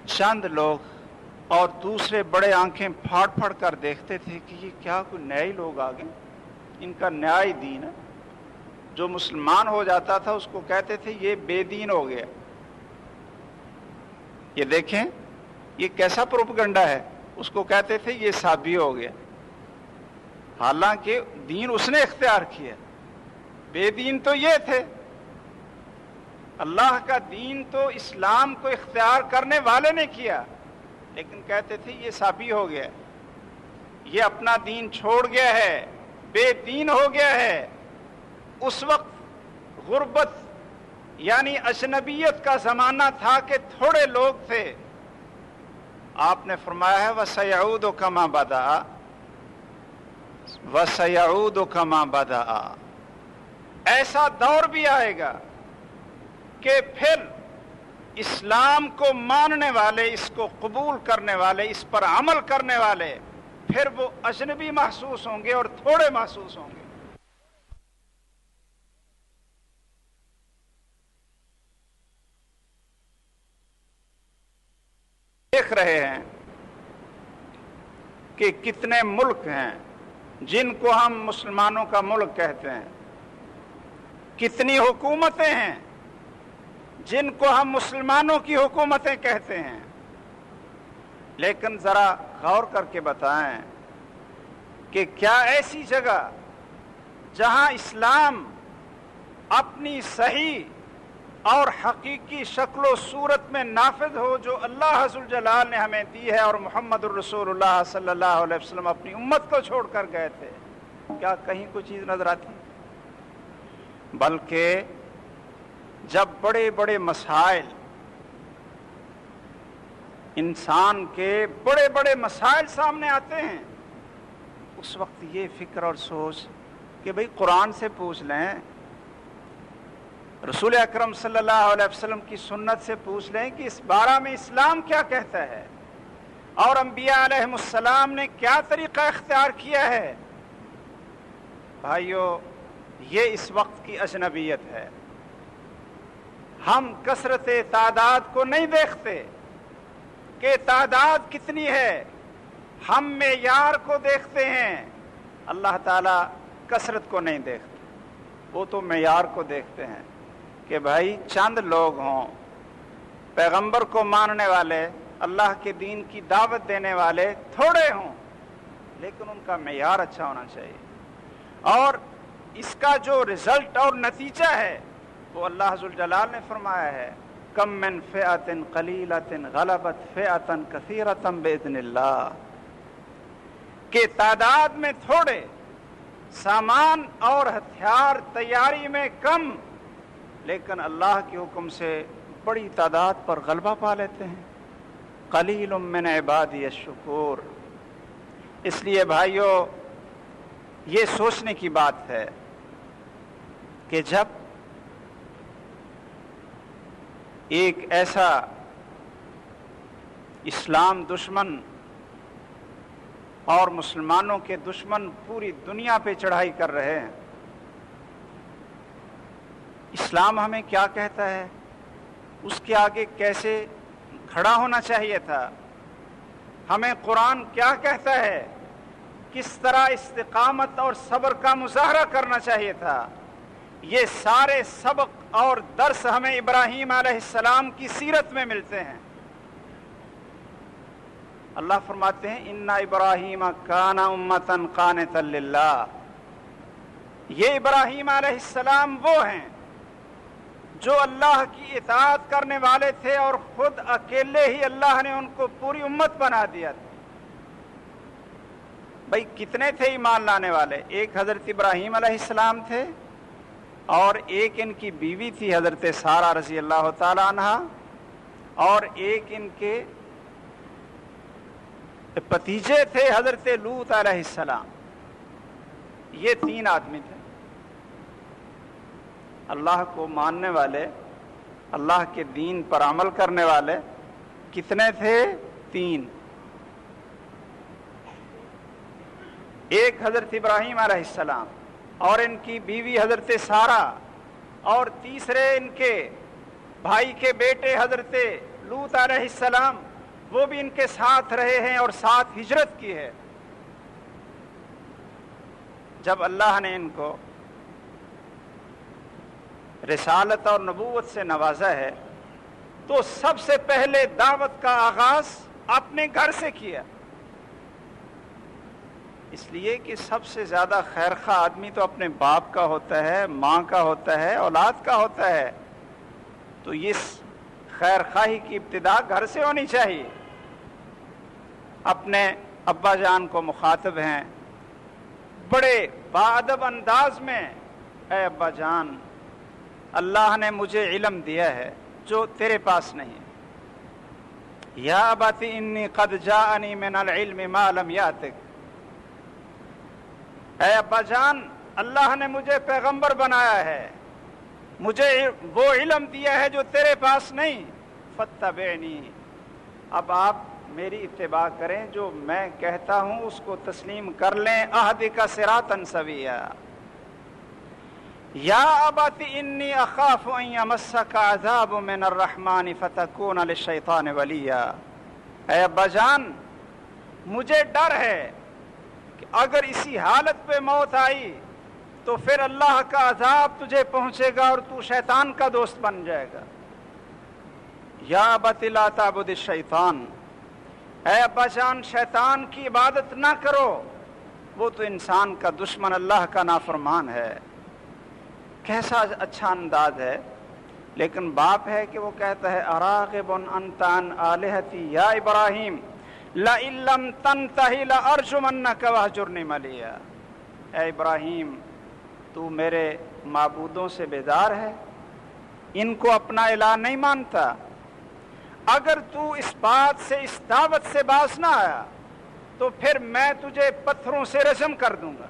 چند لوگ، اور دوسرے بڑے آنکھیں پھاڑ پھاڑ کر دیکھتے تھے کہ یہ کیا کوئی نئے لوگ آ گئے، ان کا نیا ہی دین ہے. جو مسلمان ہو جاتا تھا اس کو کہتے تھے یہ بے دین ہو گیا. یہ دیکھیں یہ کیسا پروپیگنڈا ہے. اس کو کہتے تھے یہ صابی ہو گیا، حالانکہ دین اس نے اختیار کیا. بے دین تو یہ تھے. اللہ کا دین تو اسلام کو اختیار کرنے والے نے کیا، لیکن کہتے تھے یہ صابی ہو گیا، یہ اپنا دین چھوڑ گیا ہے، بے دین ہو گیا ہے. اس وقت غربت یعنی اجنبیت کا زمانہ تھا کہ تھوڑے لوگ تھے. آپ نے فرمایا ہے وَسَيَعُودُ كَمَا بَدَأَ وَسَيَعُودُ كَمَا بَدَأَ. ایسا دور بھی آئے گا کہ پھر اسلام کو ماننے والے، اس کو قبول کرنے والے، اس پر عمل کرنے والے پھر وہ اجنبی محسوس ہوں گے اور تھوڑے محسوس ہوں گے. دیکھ رہے ہیں کہ کتنے ملک ہیں جن کو ہم مسلمانوں کا ملک کہتے ہیں، کتنی حکومتیں ہیں جن کو ہم مسلمانوں کی حکومتیں کہتے ہیں، لیکن ذرا غور کر کے بتائیں کہ کیا ایسی جگہ جہاں اسلام اپنی صحیح اور حقیقی شکل و صورت میں نافذ ہو جو اللہ ذوالجلال نے ہمیں دی ہے اور محمد الرسول اللہ صلی اللہ علیہ وسلم اپنی امت کو چھوڑ کر گئے تھے، کیا کہیں کوئی چیز نظر آتی؟ بلکہ جب بڑے بڑے مسائل، انسان کے بڑے بڑے مسائل سامنے آتے ہیں، اس وقت یہ فکر اور سوچ کہ بھئی قرآن سے پوچھ لیں، رسول اکرم صلی اللہ علیہ وسلم کی سنت سے پوچھ لیں کہ اس بارے میں اسلام کیا کہتا ہے اور انبیاء علیہم السلام نے کیا طریقہ اختیار کیا ہے۔ بھائیو، یہ اس وقت کی اجنبیت ہے۔ ہم کثرت تعداد کو نہیں دیکھتے کہ تعداد کتنی ہے، ہم معیار کو دیکھتے ہیں۔ اللہ تعالیٰ کثرت کو نہیں دیکھتے، وہ تو معیار کو دیکھتے ہیں کہ بھائی چند لوگ ہوں، پیغمبر کو ماننے والے، اللہ کے دین کی دعوت دینے والے تھوڑے ہوں، لیکن ان کا معیار اچھا ہونا چاہیے، اور اس کا جو رزلٹ اور نتیجہ ہے وہ اللہ ذوالجلال نے فرمایا ہے، کم من فئۃ قلیلۃ غلبت فئۃ کثیرۃ باذن اللہ، کہ تعداد میں تھوڑے، سامان اور ہتھیار تیاری میں کم، لیکن اللہ کے حکم سے بڑی تعداد پر غلبہ پا لیتے ہیں۔ قلیل من عبادی الشکور۔ اس لیے بھائیو، یہ سوچنے کی بات ہے کہ جب ایک ایسا اسلام دشمن اور مسلمانوں کے دشمن پوری دنیا پہ چڑھائی کر رہے ہیں، اسلام ہمیں کیا کہتا ہے، اس کے آگے کیسے کھڑا ہونا چاہیے تھا، ہمیں قرآن کیا کہتا ہے، کس طرح استقامت اور صبر کا مظاہرہ کرنا چاہیے تھا، یہ سارے سبق اور درس ہمیں ابراہیم علیہ السلام کی سیرت میں ملتے ہیں۔ اللہ فرماتے ہیں اِنَّ ابراہیم کان امۃ قانتا للہ، یہ ابراہیم علیہ السلام وہ ہیں جو اللہ کی اطاعت کرنے والے تھے اور خود اکیلے ہی اللہ نے ان کو پوری امت بنا دیا تھا۔ بھئی کتنے تھے ایمان لانے والے؟ ایک حضرت ابراہیم علیہ السلام تھے، اور ایک ان کی بیوی تھی حضرت سارہ رضی اللہ تعالی عنہ، اور ایک ان کے بھتیجے تھے حضرت لوط علیہ السلام۔ یہ 3 آدمی تھے، اللہ کو ماننے والے، اللہ کے دین پر عمل کرنے والے۔ کتنے تھے؟ 3۔ ایک حضرت ابراہیم علیہ السلام، اور ان کی بیوی حضرت سارہ، اور تیسرے ان کے بھائی کے بیٹے حضرت لوط علیہ السلام، وہ بھی ان کے ساتھ رہے ہیں اور ساتھ ہجرت کی ہے۔ جب اللہ نے ان کو رسالت اور نبوت سے نوازا ہے تو سب سے پہلے دعوت کا آغاز اپنے گھر سے کیا، اس لیے کہ سب سے زیادہ خیرخواہ آدمی تو اپنے باپ کا ہوتا ہے، ماں کا ہوتا ہے، اولاد کا ہوتا ہے، تو اس خیرخواہی کی ابتدا گھر سے ہونی چاہیے۔ اپنے ابا جان کو مخاطب ہیں بڑے باادب انداز میں، اے ابا جان، اللہ نے مجھے علم دیا ہے جو تیرے پاس نہیں ہے۔ یا ابت انی قد جاءنی من العلم ما لم یاتک، اے ابا جان، اللہ نے مجھے پیغمبر بنایا ہے، مجھے وہ علم دیا ہے جو تیرے پاس نہیں، فاتبعنی، اب آپ میری اتباع کریں، جو میں کہتا ہوں اس کو تسلیم کر لیں، اہدک صراطا سویا۔ یا ابت انی اخاف ان یمسک عذاب من الرحمن فتکون للشیطان ولیا، اے ابا جان، مجھے ڈر ہے کہ اگر اسی حالت پہ موت آئی تو پھر اللہ کا عذاب تجھے پہنچے گا اور تو شیطان کا دوست بن جائے گا۔ یا ابت لا تعبد الشیطان، اے ابا جان شیطان کی عبادت نہ کرو، وہ تو انسان کا دشمن، اللہ کا نافرمان ہے۔ کیسا اچھا انداز ہے، لیکن باپ ہے کہ وہ کہتا ہے اراغب انت عن آلہتی یا ابراہیم لئن لم تنتہ لارجمنک واہجرنی ملیا۔ اے ابراہیم تو میرے معبودوں سے بیزار ہے، ان کو اپنا الہ نہیں مانتا، اگر تو اس بات سے، اس دعوت سے باز نہ آیا تو پھر میں تجھے پتھروں سے رجم کر دوں گا۔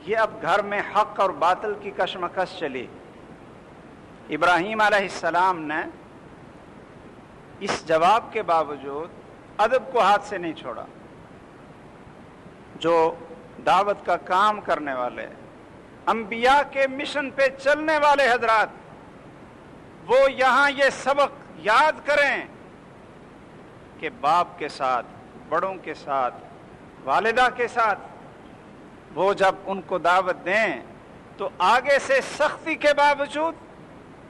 یہ اب گھر میں حق اور باطل کی کشمکش چلی۔ ابراہیم علیہ السلام نے اس جواب کے باوجود ادب کو ہاتھ سے نہیں چھوڑا۔ جو دعوت کا کام کرنے والے، انبیاء کے مشن پہ چلنے والے حضرات، وہ یہاں یہ سبق یاد کریں کہ باپ کے ساتھ، بڑوں کے ساتھ، والدہ کے ساتھ وہ جب ان کو دعوت دیں تو آگے سے سختی کے باوجود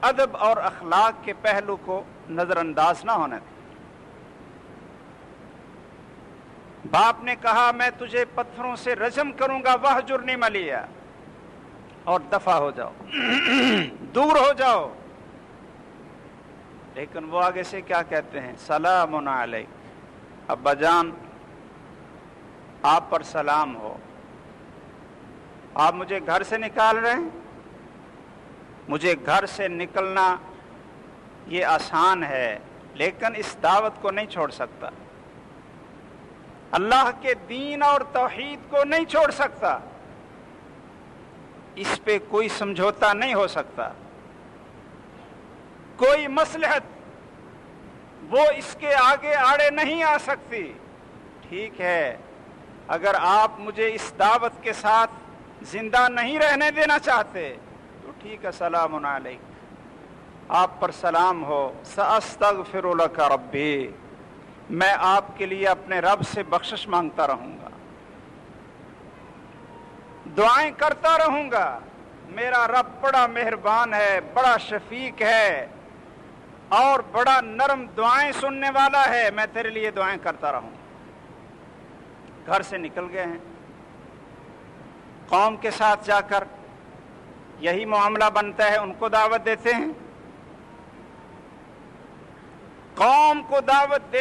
ادب اور اخلاق کے پہلو کو نظر انداز نہ ہونے دیں۔ باپ نے کہا میں تجھے پتھروں سے رجم کروں گا، واہجرنی ملیا، اور دفع ہو جاؤ، دور ہو جاؤ۔ لیکن وہ آگے سے کیا کہتے ہیں؟ سلام علیک، ابا جان آپ پر سلام ہو، آپ مجھے گھر سے نکال رہے ہیں؟ مجھے گھر سے نکلنا یہ آسان ہے، لیکن اس دعوت کو نہیں چھوڑ سکتا، اللہ کے دین اور توحید کو نہیں چھوڑ سکتا، اس پہ کوئی سمجھوتا نہیں ہو سکتا، کوئی مصلحت وہ اس کے آگے آڑے نہیں آ سکتی۔ ٹھیک ہے، اگر آپ مجھے اس دعوت کے ساتھ زندہ نہیں رہنے دینا چاہتے تو ٹھیک ہے، سلام علیک، آپ پر سلام ہو، سأستغفر لک ربی، میں آپ کے لیے اپنے رب سے بخشش مانگتا رہوں گا، دعائیں کرتا رہوں گا، میرا رب بڑا مہربان ہے، بڑا شفیق ہے اور بڑا نرم دعائیں سننے والا ہے، میں تیرے لیے دعائیں کرتا رہوں گا۔ گھر سے نکل گئے ہیں، قوم کے ساتھ جا کر یہی معاملہ بنتا ہے، ان کو دعوت دیتے ہیں۔ قوم کو دعوت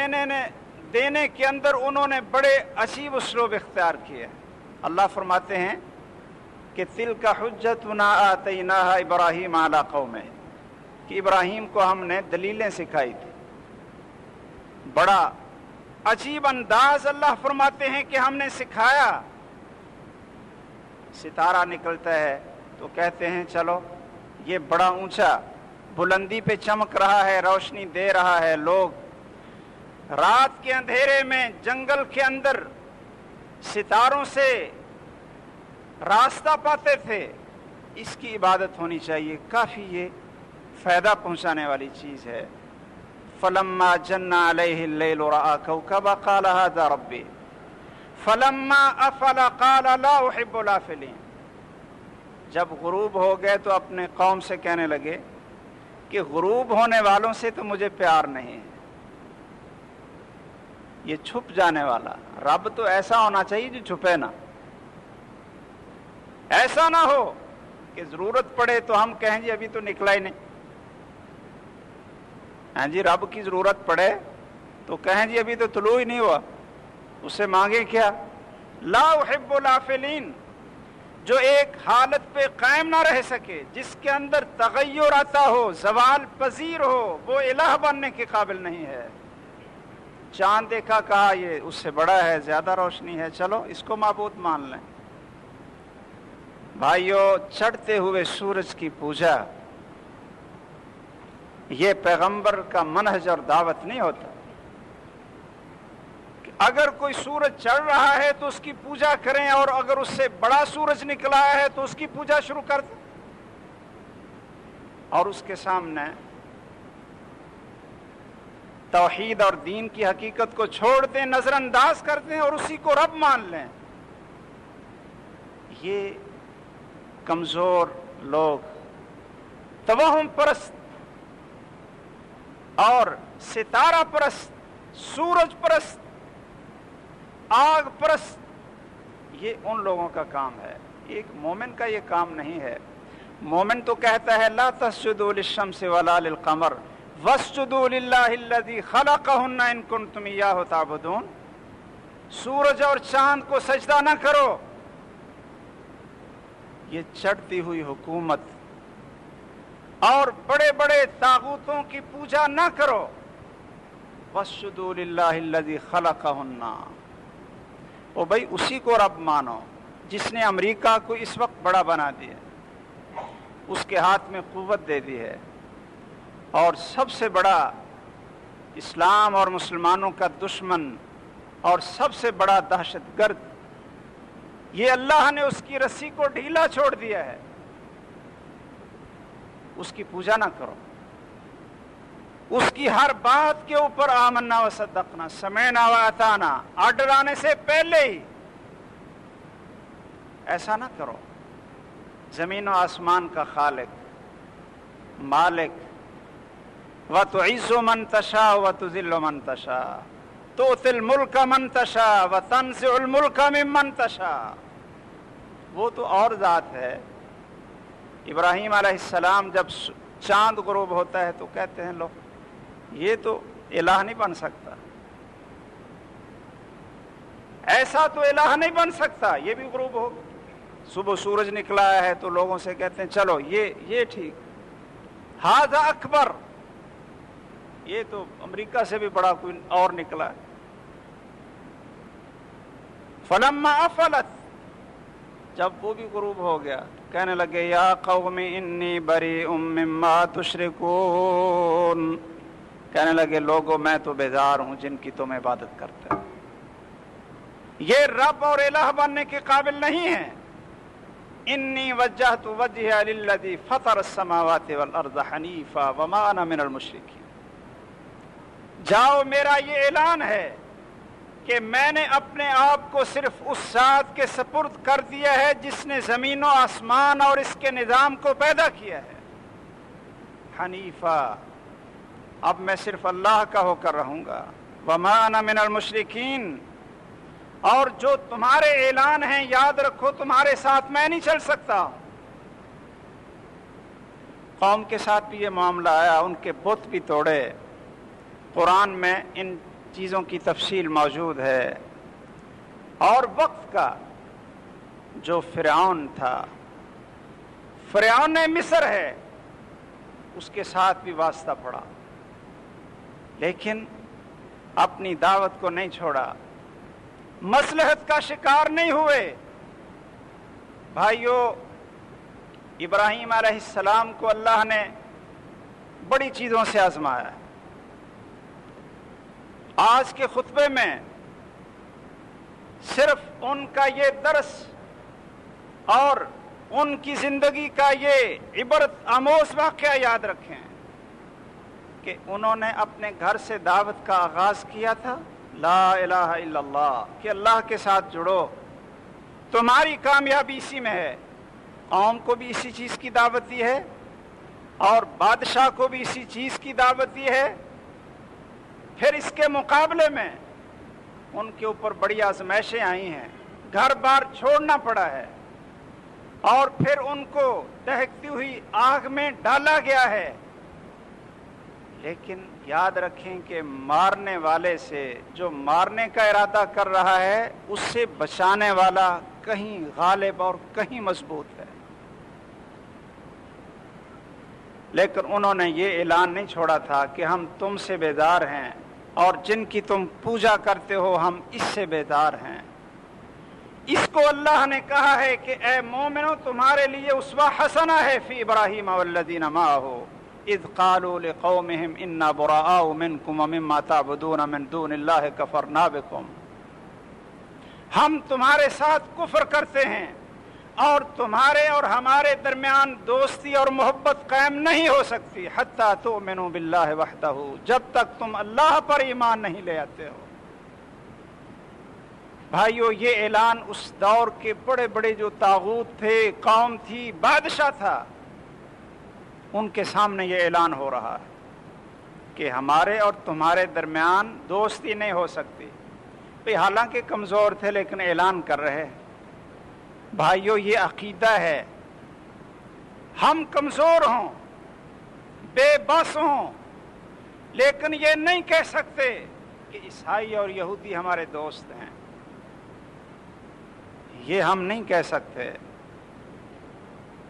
دینے کے اندر انہوں نے بڑے عجیب اسلوب اختیار کیے۔ اللہ فرماتے ہیں کہ تلک حجتنا آتیناہا ابراہیم علی قومہ، کہ ابراہیم کو ہم نے دلیلیں سکھائی تھی۔ بڑا عجیب انداز اللہ فرماتے ہیں کہ ہم نے سکھایا۔ ستارہ نکلتا ہے تو کہتے ہیں چلو یہ بڑا اونچا بلندی پہ چمک رہا ہے، روشنی دے رہا ہے، لوگ رات کے اندھیرے میں جنگل کے اندر ستاروں سے راستہ پاتے تھے، اس کی عبادت ہونی چاہیے، کافی یہ فائدہ پہنچانے والی چیز ہے۔ فلما جن علیہ اللیل رأى کوكبا قال هذا ربی فلما افل قال لا احب الافلین۔ جب غروب ہو گئے تو اپنے قوم سے کہنے لگے کہ غروب ہونے والوں سے تو مجھے پیار نہیں ہے، یہ چھپ جانے والا رب تو ایسا ہونا چاہیے جو چھپے نہ، ایسا نہ ہو کہ ضرورت پڑے تو ہم کہیں جی ابھی تو نکلا ہی نہیں، ہاں جی رب کی ضرورت پڑے تو کہیں جی ابھی تو طلوع ہی نہیں ہوا، اس سے مانگے کیا؟ لا احب الافلین، جو ایک حالت پہ قائم نہ رہ سکے، جس کے اندر تغیر آتا ہو، زوال پذیر ہو، وہ الہ بننے کے قابل نہیں ہے۔ چاند دیکھا، کہا یہ اس سے بڑا ہے، زیادہ روشنی ہے، چلو اس کو معبود مان لیں۔ بھائیو، چڑھتے ہوئے سورج کی پوجا یہ پیغمبر کا منہج اور دعوت نہیں ہوتا۔ اگر کوئی سورج چڑھ رہا ہے تو اس کی پوجا کریں، اور اگر اس سے بڑا سورج نکلا ہے تو اس کی پوجا شروع کر دیں، اور اس کے سامنے توحید اور دین کی حقیقت کو چھوڑ دیں، نظر انداز کر دیں اور اسی کو رب مان لیں۔ یہ کمزور لوگ، توہم پرست اور ستارہ پرست سورج پرست، آگ پرست، یہ ان لوگوں کا کام ہے، ایک مومن کا یہ کام نہیں ہے۔ مومن تو کہتا ہے لا تسجدوا للشمس ولا للقمر واسجدوا للہ الذی خلقہن ان کنتم ایاہ تعبدون، سورج اور چاند کو سجدہ نہ کرو، یہ چڑھتی ہوئی حکومت اور بڑے بڑے طاغوتوں کی پوجا نہ کرو، واسجدوا للہ الذی خلقہن، او بھائی اسی کو رب مانو جس نے امریکہ کو اس وقت بڑا بنا دیا، اس کے ہاتھ میں قوت دے دی ہے، اور سب سے بڑا اسلام اور مسلمانوں کا دشمن اور سب سے بڑا دہشت گرد، یہ اللہ نے اس کی رسی کو ڈھیلا چھوڑ دیا ہے، اس کی پوجا نہ کرو، اس کی ہر بات کے اوپر آمنا و صدقنا، سمعنا و اطعنا، آرڈر آنے سے پہلے ہی ایسا نہ کرو۔ زمین و آسمان کا خالق، مالک، وَتُعِزُّ مَن تَشَاءُ وَتُذِلُّ مَن تَشَاءُ تُؤْتِي الْمُلْكَ مَن تَشَاءُ وَتَنزِعُ الْمُلْكَ مِمَّن تَشَاءُ، وہ تو اور ذات ہے۔ ابراہیم علیہ السلام جب چاند غروب ہوتا ہے تو کہتے ہیں لوگ یہ تو الہ نہیں بن سکتا، ایسا تو الہ نہیں بن سکتا، یہ بھی غروب ہو۔ صبح سورج نکلا ہے تو لوگوں سے کہتے ہیں چلو یہ ٹھیک، ھذا اکبر، یہ تو امریکہ سے بھی بڑا کوئی اور نکلا ہے۔ فلما افلت، جب وہ بھی غروب ہو گیا کہنے لگے یا قوم انی بریء مما تشرکون، کہنے لگے لوگو میں تو بیزار ہوں جن کی تم عبادت کرتے ہو، یہ رب اور الہ بننے کے قابل نہیں ہیں۔ انی وجہت وجہی للذی فطر السماوات والارض حنیفا وما انا من المشرکین، جاؤ میرا یہ اعلان ہے کہ میں نے اپنے آپ کو صرف اس ذات کے سپرد کر دیا ہے جس نے زمین و آسمان اور اس کے نظام کو پیدا کیا ہے، حنیفا، اب میں صرف اللہ کا ہو کر رہوں گا، وما انا من المشرکین، اور جو تمہارے اعلان ہیں یاد رکھو تمہارے ساتھ میں نہیں چل سکتا۔ قوم کے ساتھ بھی یہ معاملہ آیا، ان کے بت بھی توڑے، قرآن میں ان چیزوں کی تفصیل موجود ہے۔ اور وقت کا جو فرعون تھا، فرعون مصر ہے، اس کے ساتھ بھی واسطہ پڑا، لیکن اپنی دعوت کو نہیں چھوڑا، مصلحت کا شکار نہیں ہوئے۔ بھائیو، ابراہیم علیہ السلام کو اللہ نے بڑی چیزوں سے آزمایا۔ آج کے خطبے میں صرف ان کا یہ درس اور ان کی زندگی کا یہ عبرت آموز واقعہ یاد رکھیں کہ انہوں نے اپنے گھر سے دعوت کا آغاز کیا تھا، لا الہ الا اللہ، کہ اللہ کے ساتھ جڑو، تمہاری کامیابی اسی میں ہے۔ قوم کو بھی اسی چیز کی دعوت دی ہے اور بادشاہ کو بھی اسی چیز کی دعوت دی ہے۔ پھر اس کے مقابلے میں ان کے اوپر بڑی آزمائشیں آئی ہیں، گھر بار چھوڑنا پڑا ہے، اور پھر ان کو دہکتی ہوئی آگ میں ڈالا گیا ہے۔ لیکن یاد رکھیں کہ مارنے والے سے، جو مارنے کا ارادہ کر رہا ہے، اس سے بچانے والا کہیں غالب اور کہیں مضبوط ہے۔ لیکن انہوں نے یہ اعلان نہیں چھوڑا تھا کہ ہم تم سے بیزار ہیں اور جن کی تم پوجا کرتے ہو ہم اس سے بیزار ہیں۔ اس کو اللہ نے کہا ہے کہ اے مومنو، تمہارے لیے اسوہ حسنہ ہے فی ابراہیم والذین معہ اذ قالوا لقومہم انا براء منکم ومما تعبدون من دون اللہ کفرنا بکم، ہم تمہارے ساتھ کفر کرتے ہیں اور تمہارے اور ہمارے درمیان دوستی اور محبت قائم نہیں ہو سکتی حتی تؤمنوا باللہ وحدہ، جب تک تم اللہ پر ایمان نہیں لے آتے ہو۔ بھائیو، یہ اعلان اس دور کے بڑے بڑے جو طاغوت تھے، قوم تھی، بادشاہ تھا، ان کے سامنے یہ اعلان ہو رہا ہے۔ کہ ہمارے اور تمہارے درمیان دوستی نہیں ہو سکتی. بھئی حالانکہ کمزور تھے لیکن اعلان کر رہے ہیں بھائیو یہ عقیدہ ہے, ہم کمزور ہوں, بے بس ہوں, لیکن یہ نہیں کہہ سکتے کہ عیسائی اور یہودی ہمارے دوست ہیں. یہ ہم نہیں کہہ سکتے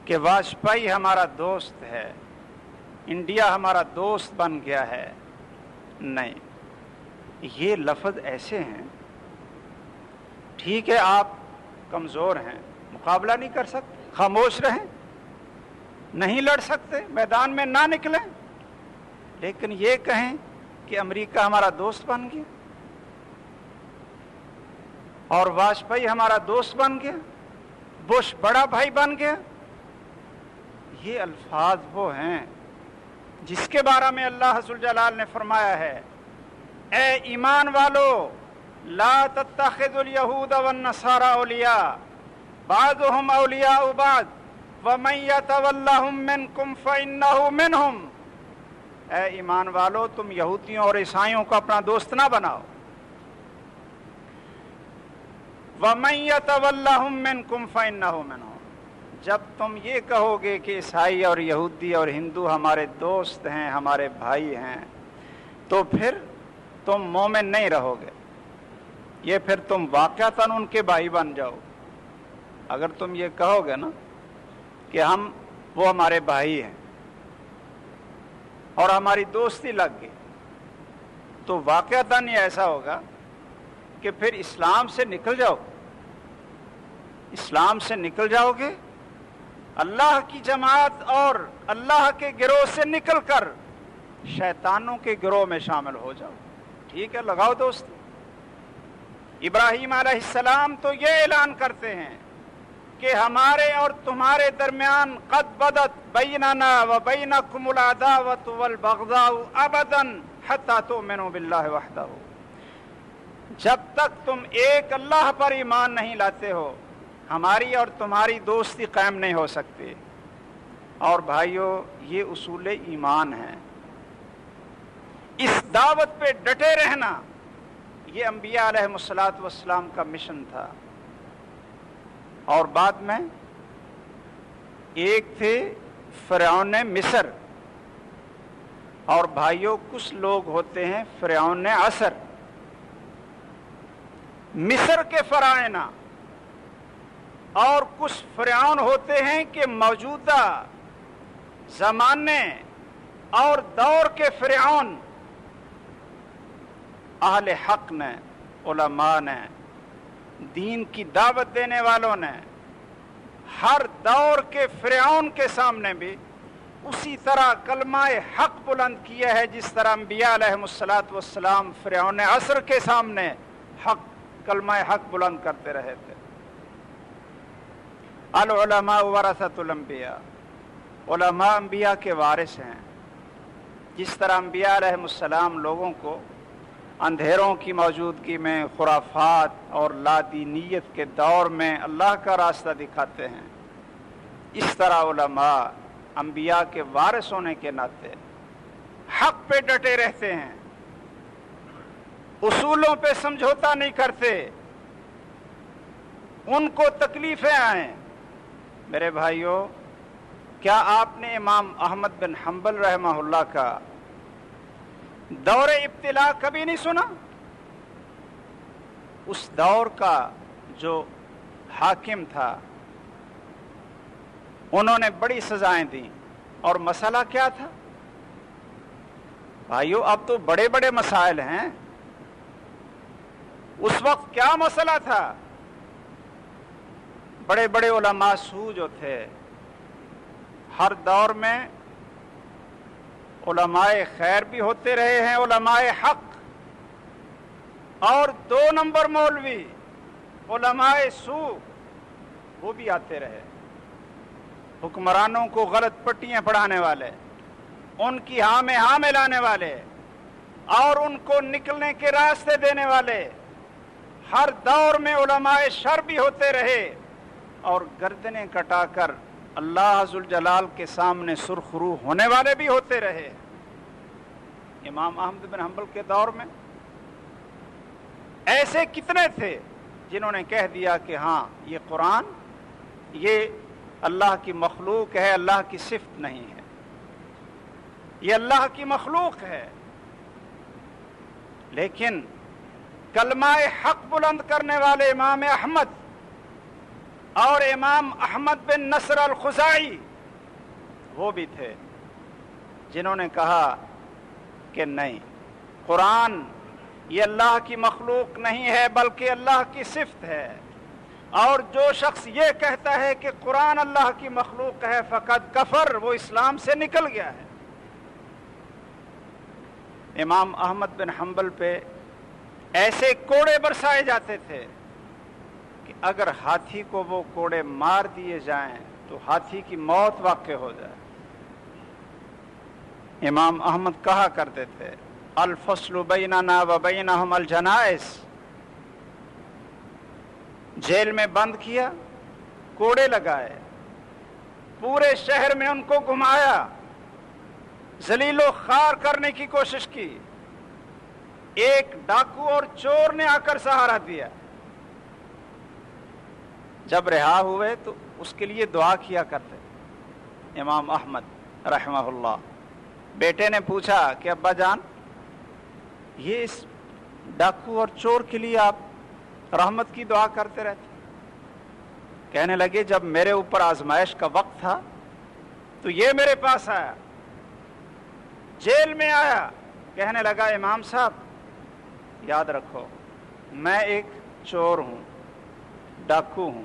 کہ واجپئی ہمارا دوست ہے, انڈیا ہمارا دوست بن گیا ہے. نہیں, یہ لفظ ایسے ہیں. ٹھیک ہے آپ کمزور ہیں, مقابلہ نہیں کر سکتے, خاموش رہیں, نہیں لڑ سکتے, میدان میں نہ نکلیں, لیکن یہ کہیں کہ امریکہ ہمارا دوست بن گیا اور واجپئی ہمارا دوست بن گیا, بش بڑا بھائی بن گیا. یہ الفاظ وہ ہیں جس کے بارے میں اللہ ذوالجلال نے فرمایا ہے اے ایمان والو لا تتخذوا اليهود والنصارى اولیاء بعضهم اولیاء بعض ومن يتولهم منكم فانه منهم. اے ایمان والو تم یہودیوں اور عیسائیوں کو اپنا دوست نہ بناؤ. وَمَن يَتَوَلَّهُم مِّنكُمْ فَإِنَّهُ مِنْهُمْ. جب تم یہ کہو گے کہ عیسائی اور یہودی اور ہندو ہمارے دوست ہیں, ہمارے بھائی ہیں, تو پھر تم مومن نہیں رہو گے. یہ پھر تم واقعتاً ان کے بھائی بن جاؤ. اگر تم یہ کہو گے نا کہ وہ ہمارے بھائی ہیں اور ہماری دوستی لگ گئی, تو واقعتاً یہ ایسا ہوگا کہ پھر اسلام سے نکل جاؤ. اسلام سے نکل جاؤ گے, اللہ کی جماعت اور اللہ کے گروہ سے نکل کر شیطانوں کے گروہ میں شامل ہو جاؤ. ٹھیک ہے, لگاؤ دوستی. ابراہیم علیہ السلام تو یہ اعلان کرتے ہیں کہ ہمارے اور تمہارے درمیان قد بدت بیننا و بینکم العداوۃ والبغضاء ابدا حتی تؤمنوا باللہ وحدہ. جب تک تم ایک اللہ پر ایمان نہیں لاتے ہو ہماری اور تمہاری دوستی قائم نہیں ہو سکتی. اور بھائیو یہ اصول ایمان ہے. اس دعوت پہ ڈٹے رہنا یہ انبیاء علیہ الصلوۃ والسلام کا مشن تھا. اور بعد میں ایک تھے فرعون مصر, اور بھائیو کچھ لوگ ہوتے ہیں فرعون عصر. مصر کے فرعونہ اور کچھ فرعون ہوتے ہیں کہ موجودہ زمانے اور دور کے فرعون اہل حق نے, علماء نے, دین کی دعوت دینے والوں نے ہر دور کے فرعون کے سامنے بھی اسی طرح کلمہ حق بلند کیا ہے جس طرح انبیاء علیہ الصلوۃ والسلام فرعون عصر کے سامنے حق کلمہ حق بلند کرتے رہے تھے. العلماء ورثۃ الانبیاء, علماء انبیاء کے وارث ہیں. جس طرح انبیاء علیہ السلام لوگوں کو اندھیروں کی موجودگی میں خرافات اور لادینیت کے دور میں اللہ کا راستہ دکھاتے ہیں, اس طرح علماء انبیاء کے وارث ہونے کے ناطے حق پہ ڈٹے رہتے ہیں, اصولوں پہ سمجھوتا نہیں کرتے. ان کو تکلیفیں آئیں. میرے بھائیوں, کیا آپ نے امام احمد بن حنبل رحمہ اللہ کا دور ابتلا کبھی نہیں سنا؟ اس دور کا جو حاکم تھا انہوں نے بڑی سزائیں دیں, اور مسئلہ کیا تھا بھائیو؟ اب تو بڑے بڑے مسائل ہیں, اس وقت کیا مسئلہ تھا؟ بڑے بڑے علماء سو جو تھے, ہر دور میں علماء خیر بھی ہوتے رہے ہیں, علماء حق, اور 2 نمبر مولوی علماء سو وہ بھی آتے رہے. حکمرانوں کو غلط پٹیاں پڑھانے والے, ان کی ہاں میں ہاں ملانے والے, اور ان کو نکلنے کے راستے دینے والے. ہر دور میں علماء شر بھی ہوتے رہے, اور گردنیں کٹا کر اللہ ذوالجلال کے سامنے سرخرو ہونے والے بھی ہوتے رہے. امام احمد بن حنبل کے دور میں ایسے کتنے تھے جنہوں نے کہہ دیا کہ ہاں یہ قرآن یہ اللہ کی مخلوق ہے، اللہ کی صفت نہیں ہے، یہ اللہ کی مخلوق ہے۔ لیکن کلمہ حق بلند کرنے والے امام احمد اور امام احمد بن نصر الخزاعی وہ بھی تھے جنہوں نے کہا کہ نہیں، قرآن یہ اللہ کی مخلوق نہیں ہے بلکہ اللہ کی صفت ہے، اور جو شخص یہ کہتا ہے کہ قرآن اللہ کی مخلوق ہے فقط کفر، وہ اسلام سے نکل گیا ہے۔ امام احمد بن حنبل پہ ایسے کوڑے برسائے جاتے تھے کہ اگر ہاتھی کو وہ کوڑے مار دیے جائیں تو ہاتھی کی موت واقع ہو جائے۔ امام احمد کہا کرتے تھے الفصل بیننا و بینہم الجنائز، جیل میں بند کیا، کوڑے لگائے، پورے شہر میں ان کو گھمایا، ذلیل و خوار کرنے کی کوشش کی، ایک ڈاکو اور چور نے آ کر سہارا دیا، جب رہا ہوئے تو اس کے لیے دعا کیا کرتے۔ امام احمد رحمہ اللہ، بیٹے نے پوچھا کہ ابا جان یہ اس ڈاکو اور چور کے لیے آپ رحمت کی دعا کرتے رہتے؟ کہنے لگے جب میرے اوپر آزمائش کا وقت تھا تو یہ میرے پاس آیا، جیل میں آیا، کہنے لگا امام صاحب یاد رکھو میں ایک چور ہوں، ڈاکو ہوں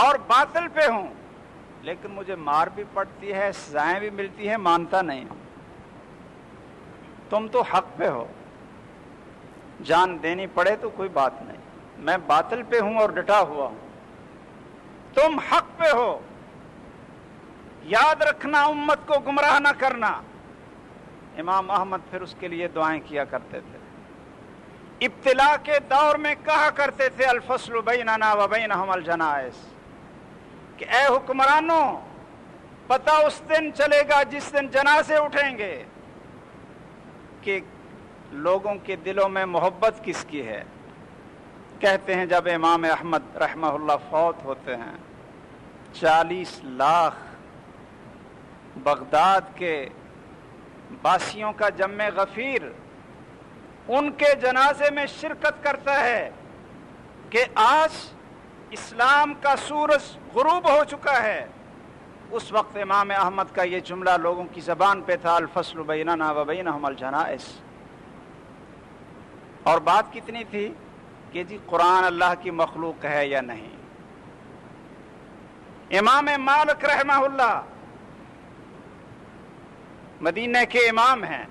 اور باطل پہ ہوں، لیکن مجھے مار بھی پڑتی ہے، سزائیں بھی ملتی ہیں، مانتا نہیں ہوں۔ تم تو حق پہ ہو، جان دینی پڑے تو کوئی بات نہیں، میں باطل پہ ہوں اور ڈٹا ہوا ہوں، تم حق پہ ہو، یاد رکھنا امت کو گمراہ نہ کرنا۔ امام احمد پھر اس کے لیے دعائیں کیا کرتے تھے۔ ابتلا کے دور میں کہا کرتے تھے الفصل بیننا و بینہم الجنائز، کہ اے حکمرانوں پتہ اس دن چلے گا جس دن جنازے اٹھیں گے کہ لوگوں کے دلوں میں محبت کس کی ہے۔ کہتے ہیں جب امام احمد رحمہ اللہ فوت ہوتے ہیں 40 لاکھ بغداد کے باسیوں کا جمع غفیر ان کے جنازے میں شرکت کرتا ہے کہ آج اسلام کا سورج غروب ہو چکا ہے۔ اس وقت امام احمد کا یہ جملہ لوگوں کی زبان پہ تھا الفصل بیننا و بینہم الجنائز۔ اور بات کتنی تھی کہ جی قرآن اللہ کی مخلوق ہے یا نہیں۔ امام مالک رحمہ اللہ مدینہ کے امام ہیں،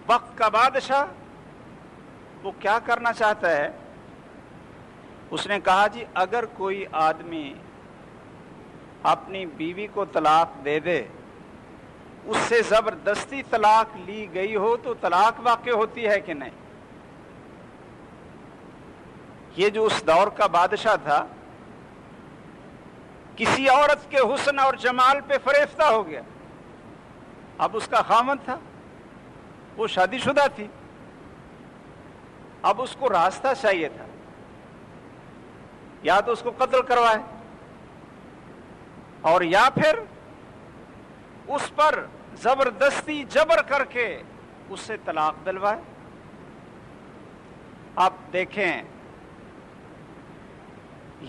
وقت کا بادشاہ، وہ کیا کرنا چاہتا ہے؟ اس نے کہا جی اگر کوئی آدمی اپنی بیوی کو طلاق دے دے، اس سے زبردستی طلاق لی گئی ہو تو طلاق واقع ہوتی ہے کہ نہیں؟ یہ جو اس دور کا بادشاہ تھا کسی عورت کے حسن اور جمال پہ فریفتہ ہو گیا، اب اس کا خاوند تھا، وہ شادی شدہ تھی، اب اس کو راستہ چاہیے تھا، یا تو اس کو قتل کروائے اور یا پھر اس پر زبردستی جبر کر کے اس سے طلاق دلوائے۔ آپ دیکھیں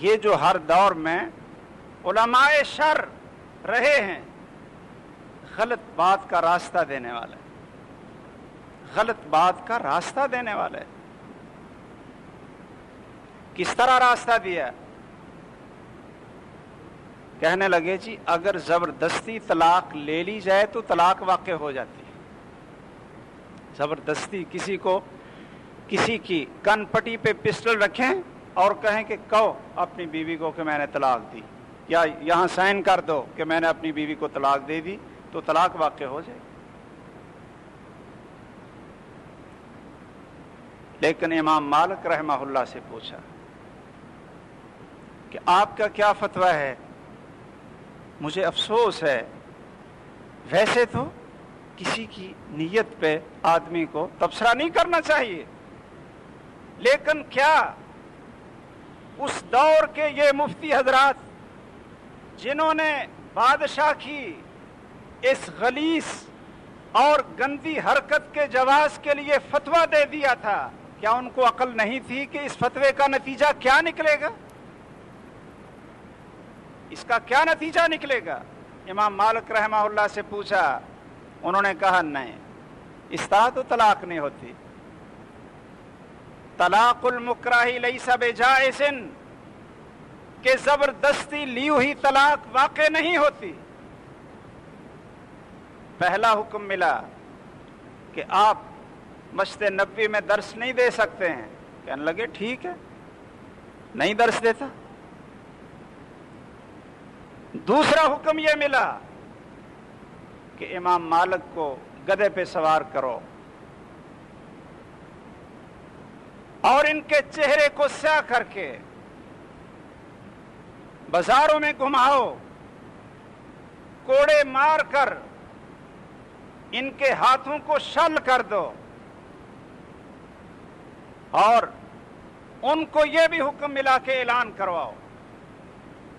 یہ جو ہر دور میں علماء شر رہے ہیں غلط بات کا راستہ دینے والے، غلط بات کا راستہ دینے والے۔ کس طرح راستہ دیا؟ کہنے لگے جی اگر زبردستی طلاق لے لی جائے تو طلاق واقع ہو جاتی ہے۔ زبردستی کسی کو کسی کی کن پٹی پہ پسٹل رکھیں اور کہیں کہ کہو اپنی بیوی کو کہ میں نے طلاق دی، یا یہاں سائن کر دو کہ میں نے اپنی بیوی کو طلاق دے دی، تو طلاق واقع ہو جائے۔ لیکن امام مالک رحمہ اللہ سے پوچھا کہ آپ کا کیا فتویٰ ہے؟ مجھے افسوس ہے ویسے تو کسی کی نیت پہ آدمی کو تبصرہ نہیں کرنا چاہیے، لیکن کیا اس دور کے یہ مفتی حضرات جنہوں نے بادشاہ کی اس غلیظ اور گندی حرکت کے جواز کے لیے فتویٰ دے دیا تھا، کیا ان کو عقل نہیں تھی کہ اس فتوے کا نتیجہ کیا نکلے گا؟ اس کا کیا نتیجہ نکلے گا؟ امام مالک رحمہ اللہ سے پوچھا، انہوں نے کہا نہیں، اس طرح تو طلاق نہیں ہوتی، طلاق المکرہ لیس بجائز، کہ زبردستی لی ہوئی طلاق واقع نہیں ہوتی۔ پہلا حکم ملا کہ آپ مسجد نبوی میں درس نہیں دے سکتے ہیں، کہنے لگے ٹھیک ہے، نہیں درس دیتا۔ دوسرا حکم یہ ملا کہ امام مالک کو گدھے پہ سوار کرو اور ان کے چہرے کو سیاہ کر کے بازاروں میں گھماؤ، کوڑے مار کر ان کے ہاتھوں کو شل کر دو، اور ان کو یہ بھی حکم ملا کے اعلان کرواؤ۔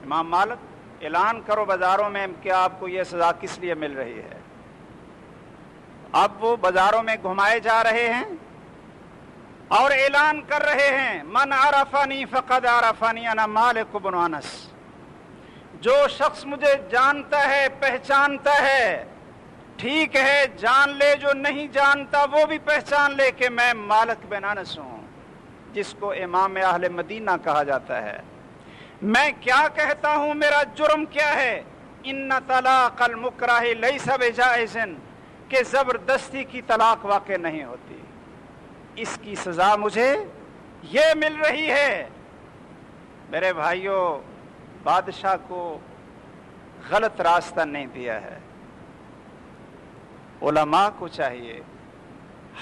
امام مالک، اعلان کرو بازاروں میں کہ آپ کو یہ سزا کس لیے مل رہی ہے۔ اب وہ بازاروں میں گھمائے جا رہے ہیں اور اعلان کر رہے ہیں، من عرفنی فقد عرفنی انا مالک بن انس، جو شخص مجھے جانتا ہے پہچانتا ہے، ٹھیک ہے جان لے، جو نہیں جانتا وہ بھی پہچان لے کہ میں مالک بن انس ہوں، جس کو امام اہل مدینہ کہا جاتا ہے۔ میں کیا کہتا ہوں، میرا جرم کیا ہے؟ ان طلاق المکرہ لیس بجائز، کہ زبردستی کی طلاق واقع نہیں ہوتی، اس کی سزا مجھے یہ مل رہی ہے۔ میرے بھائیوں، بادشاہ کو غلط راستہ نہیں دیا ہے۔ علماء کو چاہیے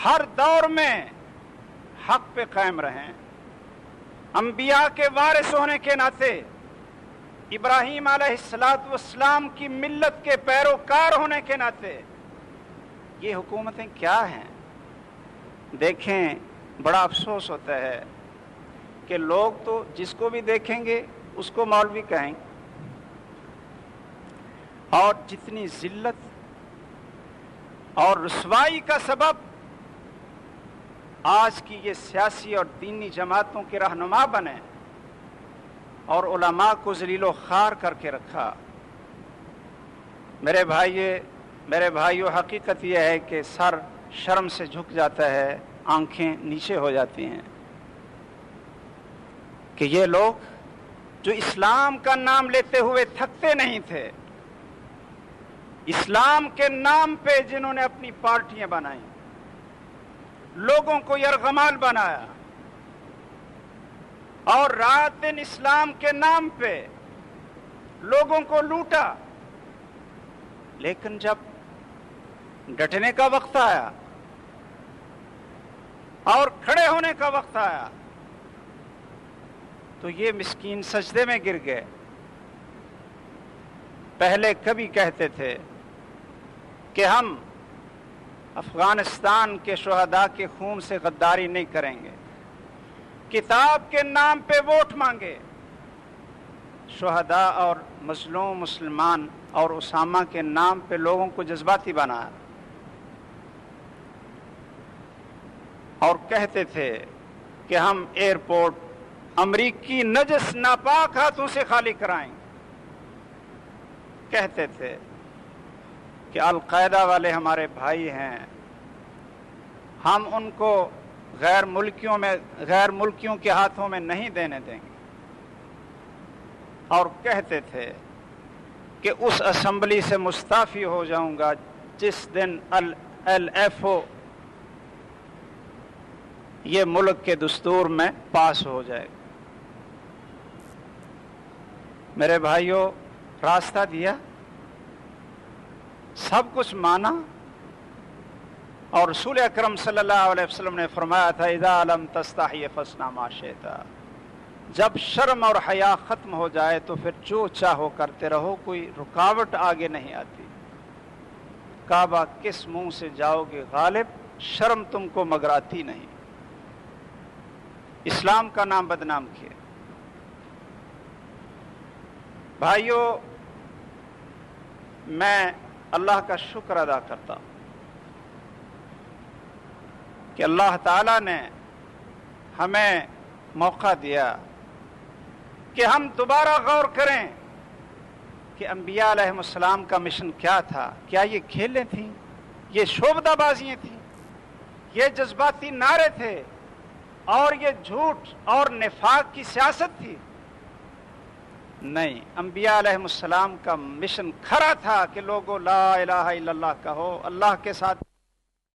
ہر دور میں حق پہ قائم رہیں۔ انبیاء کے وارث ہونے کے ناطے، ابراہیم علیہ السلام کی ملت کے پیروکار ہونے کے ناطے، یہ حکومتیں کیا ہیں؟ دیکھیں، بڑا افسوس ہوتا ہے کہ لوگ تو جس کو بھی دیکھیں گے اس کو مولوی کہیں، اور جتنی ذلت اور رسوائی کا سبب آج کی یہ سیاسی اور دینی جماعتوں کے رہنما بنے اور علماء کو ذلیل و خوار کر کے رکھا۔ میرے بھائیو، حقیقت یہ ہے کہ سر شرم سے جھک جاتا ہے، آنکھیں نیچے ہو جاتی ہیں کہ یہ لوگ جو اسلام کا نام لیتے ہوئے تھکتے نہیں تھے، اسلام کے نام پہ جنہوں نے اپنی پارٹیاں بنائیں، لوگوں کو یرغمال بنایا اور رات دن اسلام کے نام پہ لوگوں کو لوٹا، لیکن جب ڈٹنے کا وقت آیا اور کھڑے ہونے کا وقت آیا تو یہ مسکین سجدے میں گر گئے۔ پہلے کبھی کہتے تھے کہ ہم افغانستان کے شہداء کے خون سے غداری نہیں کریں گے، کتاب کے نام پہ ووٹ مانگے، شہداء اور مظلوم مسلمان اور اسامہ کے نام پہ لوگوں کو جذباتی بنایا، اور کہتے تھے کہ ہم ایئرپورٹ امریکی نجس ناپاک ہاتھوں سے خالی کرائیں گے، کہتے تھے کہ القاعدہ والے ہمارے بھائی ہیں، ہم ان کو غیر ملکیوں کے ہاتھوں میں نہیں دینے دیں گے، اور کہتے تھے کہ اس اسمبلی سے مستعفی ہو جاؤں گا جس دن LFO یہ ملک کے دستور میں پاس ہو جائے گا۔ میرے بھائیوں، راستہ دیا، سب کچھ مانا، اور رسول اکرم صلی اللہ علیہ وسلم نے فرمایا تھا اذا لم تستحی فاصنع ما شئت، جب شرم اور حیا ختم ہو جائے تو پھر جو چاہو کرتے رہو، کوئی رکاوٹ آگے نہیں آتی۔ کعبہ کس منہ سے جاؤ گے غالب، شرم تم کو مگر آتی نہیں، اسلام کا نام بدنام کیا۔ بھائیو، میں اللہ کا شکر ادا کرتا ہوں کہ اللہ تعالیٰ نے ہمیں موقع دیا کہ ہم دوبارہ غور کریں کہ انبیاء علیہ السلام کا مشن کیا تھا۔ کیا یہ کھیلیں تھیں؟ یہ شعبدہ بازیاں تھیں؟ یہ جذباتی نعرے تھے اور یہ جھوٹ اور نفاق کی سیاست تھی؟ نہیں، انبیاء علیہ السلام کا مشن کھرا تھا کہ لوگوں لا الہ الا اللہ کہو، اللہ کے ساتھ